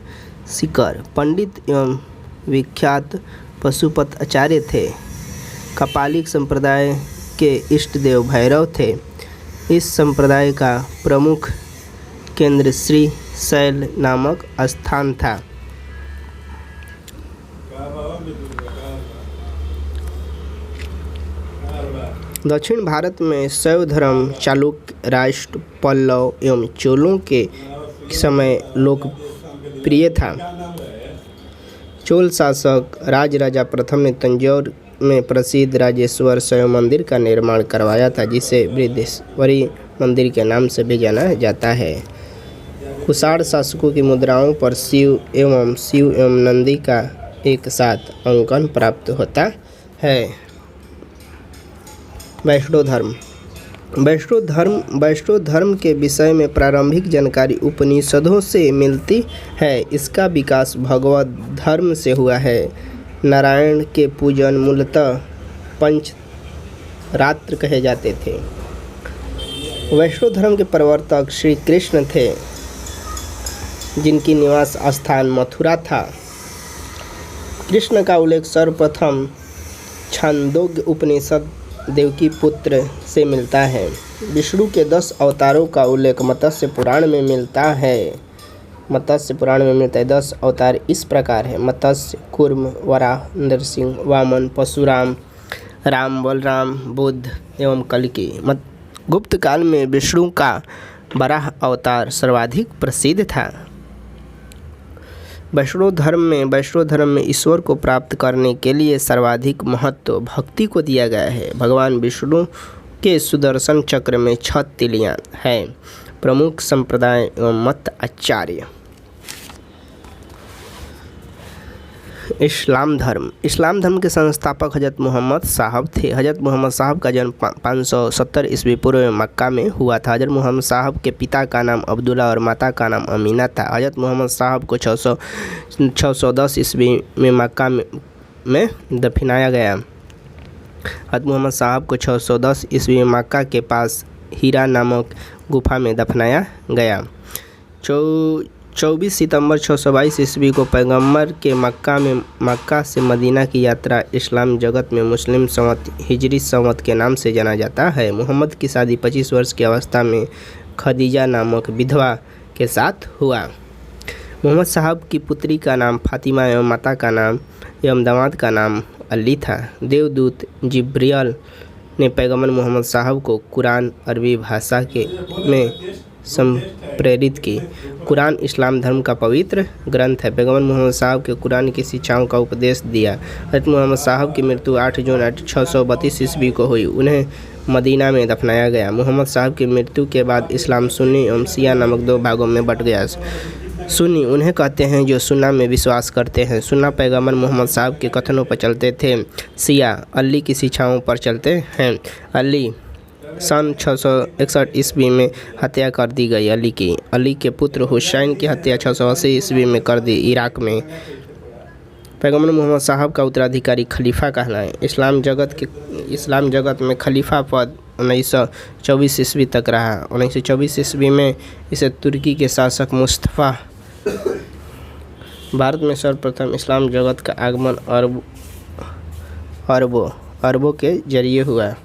Speaker 1: सीकर पंडित एवं विख्यात पशुपत आचार्य थे। कपालिक संप्रदाय के इष्ट देव भैरव थे। इस संप्रदाय का प्रमुख केंद्र श्री शैल नामक स्थान था। दक्षिण भारत में शैव धर्म चालुक्य राष्ट्र, पल्लव एवं चोलों के समय लोकप्रिय था। चोल शासक राजराजा प्रथम ने तंजौर में प्रसिद्ध राजेश्वर शैव मंदिर का निर्माण करवाया था, जिसे बृहदेश्वरी मंदिर के नाम से भी जाना जाता है। कुषाण शासकों की मुद्राओं पर शिव एवं नंदी का एक साथ अंकन प्राप्त होता है। वैष्णव धर्म के विषय में प्रारंभिक जानकारी उपनिषदों से मिलती है। इसका विकास भगवत धर्म से हुआ है। नारायण के पूजन मूलतः पंचरात्र कहे जाते थे। वैष्णव धर्म के प्रवर्तक श्री कृष्ण थे। जिनकी निवास स्थान मथुरा था। कृष्ण का उल्लेख सर्वप्रथम छांदोग्य उपनिषद देवकी पुत्र से मिलता है। विष्णु के 10 अवतारों का उल्लेख मत्स्य पुराण में मिलता है। 10 अवतार इस प्रकार है: मत्स्य, कूर्म, वराह, नरसिंह, वामन, परशुराम, राम, बलराम, बुद्ध एवं कल्कि। गुप्त काल में विष्णु का वराह अवतार सर्वाधिक प्रसिद्ध था। वैष्णव धर्म में ईश्वर को प्राप्त करने के लिए सर्वाधिक महत्व भक्ति को दिया गया है। भगवान विष्णु के सुदर्शन चक्र में 6 तिलियां हैं। प्रमुख संप्रदाय एवं मत आचार्य। इस्लाम धर्म के संस्थापक हजरत मोहम्मद साहब थे। हजरत मोहम्मद साहब का जन्म 570 ईस्वी पूर्व में मक्का में हुआ था। हजरत मोहम्मद साहब के पिता का नाम अब्दुल्ला और माता का नाम अमीना था। हजरत मोहम्मद साहब को 610 ईस्वी में मक्का में दफनाया गया। हजरत मोहम्मद साहब को 610 ईस्वी में मक्का के पास हीरा नामक गुफा में दफनाया गया। 24 सितंबर 622 ईस्वी को पैगंबर के मक्का से मदीना की यात्रा इस्लाम जगत में मुस्लिम संवत हिजरी संवत के नाम से जाना जाता है। मोहम्मद की शादी 25 वर्ष की अवस्था में खदीजा नामक विधवा के साथ हुआ। मोहम्मद साहब की पुत्री का नाम फातिमा एवं माता का नाम एवं दामाद का नाम अली था। देवदूत जिब्रियल ने पैगंबर मोहम्मद साहब को कुरान अरबी भाषा में संप्रेरित की। कुरान इस्लाम धर्म का पवित्र ग्रंथ है। पैगंबर मोहम्मद साहब के कुरान की शिक्षाओं का उपदेश दिया। हज़रत मोहम्मद साहब की मृत्यु 8 जून 632 ईस्वी को हुई। उन्हें मदीना में दफनाया गया। मोहम्मद साहब की मृत्यु के बाद इस्लाम सुन्नी एवं शिया नामक 2 भागों में बंट गया। सुन्नी उन्हें कहते हैं जो सुन्ना में विश्वास करते हैं। सुन्ना पैगंबर मोहम्मद साहब के कथनों पर चलते थे। शिया अली की शिक्षाओं पर चलते हैं। अली सन 661 ईस्वी में हत्या कर दी गई। अली के पुत्र हुसैन की हत्या 680 ईस्वी में कर दी। इराक में पैगंबर मोहम्मद साहब का उत्तराधिकारी खलीफा कहलाए। इस्लाम जगत में खलीफा पद 1924 ईस्वी तक रहा। 1924 ईस्वी में इसे तुर्की के शासक मुस्तफ़ा। भारत में सर्वप्रथम इस्लाम जगत का आगमन अरबों के जरिए हुआ।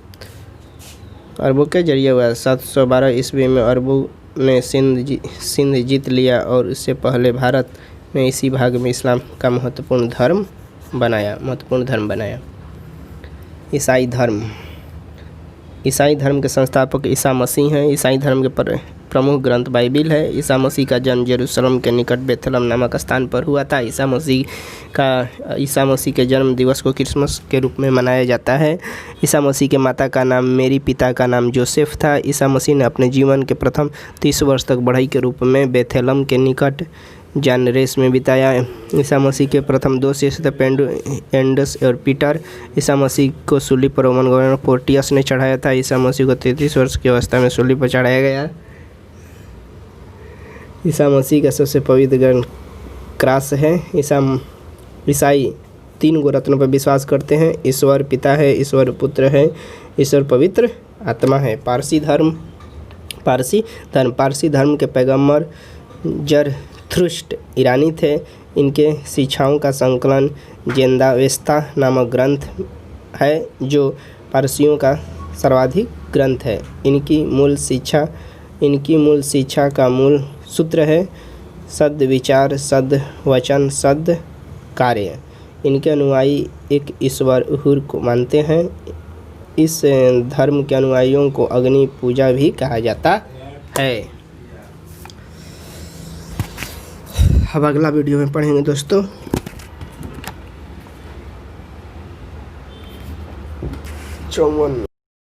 Speaker 1: 712 ईस्वी में अरबों ने सिंध जीत लिया और इससे पहले भारत में इसी भाग में इस्लाम का महत्वपूर्ण धर्म बनाया। ईसाई धर्म के संस्थापक ईसा मसीह हैं। ईसाई धर्म के प्रमुख ग्रंथ बाइबिल है। ईसा मसीह का जन्म यरूशलेम के निकट बेथलहम नामक स्थान पर हुआ था। ईसा मसीह के जन्म दिवस को क्रिसमस के रूप में मनाया जाता है। ईसा मसीह के माता का नाम मेरी, पिता का नाम जोसेफ था। ईसा मसीह ने अपने जीवन के प्रथम 30 वर्ष तक बढ़ई के रूप में बेथलहम के निकट जानरेस में बिताया। ईसा मसीह के प्रथम 2 शिष्य थे एंडस और पीटर। ईसा मसीह को सूली पर रोमन गवर्नर पोर्टियस ने चढ़ाया था। ईसा मसीह को 33 वर्ष की अवस्था में सूली पर चढ़ाया गया। ईसा मसीह का सबसे पवित्र ग्रंथ क्रॉस है। ईसाई 3 गो रत्नों पर विश्वास करते हैं। ईश्वर पिता है, ईश्वर पुत्र है, ईश्वर पवित्र आत्मा है। पारसी धर्म के पैगंबर जरथुष्ट्र ईरानी थे। इनके शिक्षाओं का संकलन ज़ेंदावेस्ता नामक ग्रंथ है जो पारसियों का सर्वाधिक ग्रंथ है। इनकी मूल शिक्षा का मूल सूत्र है सद विचार, सद वचन, सद कार्य। इनके अनुयायी एक ईश्वर उहुर को मानते हैं। इस धर्म के अनुयायियों को अग्नि पूजा भी कहा जाता है। अब अगला वीडियो में पढ़ेंगे दोस्तों।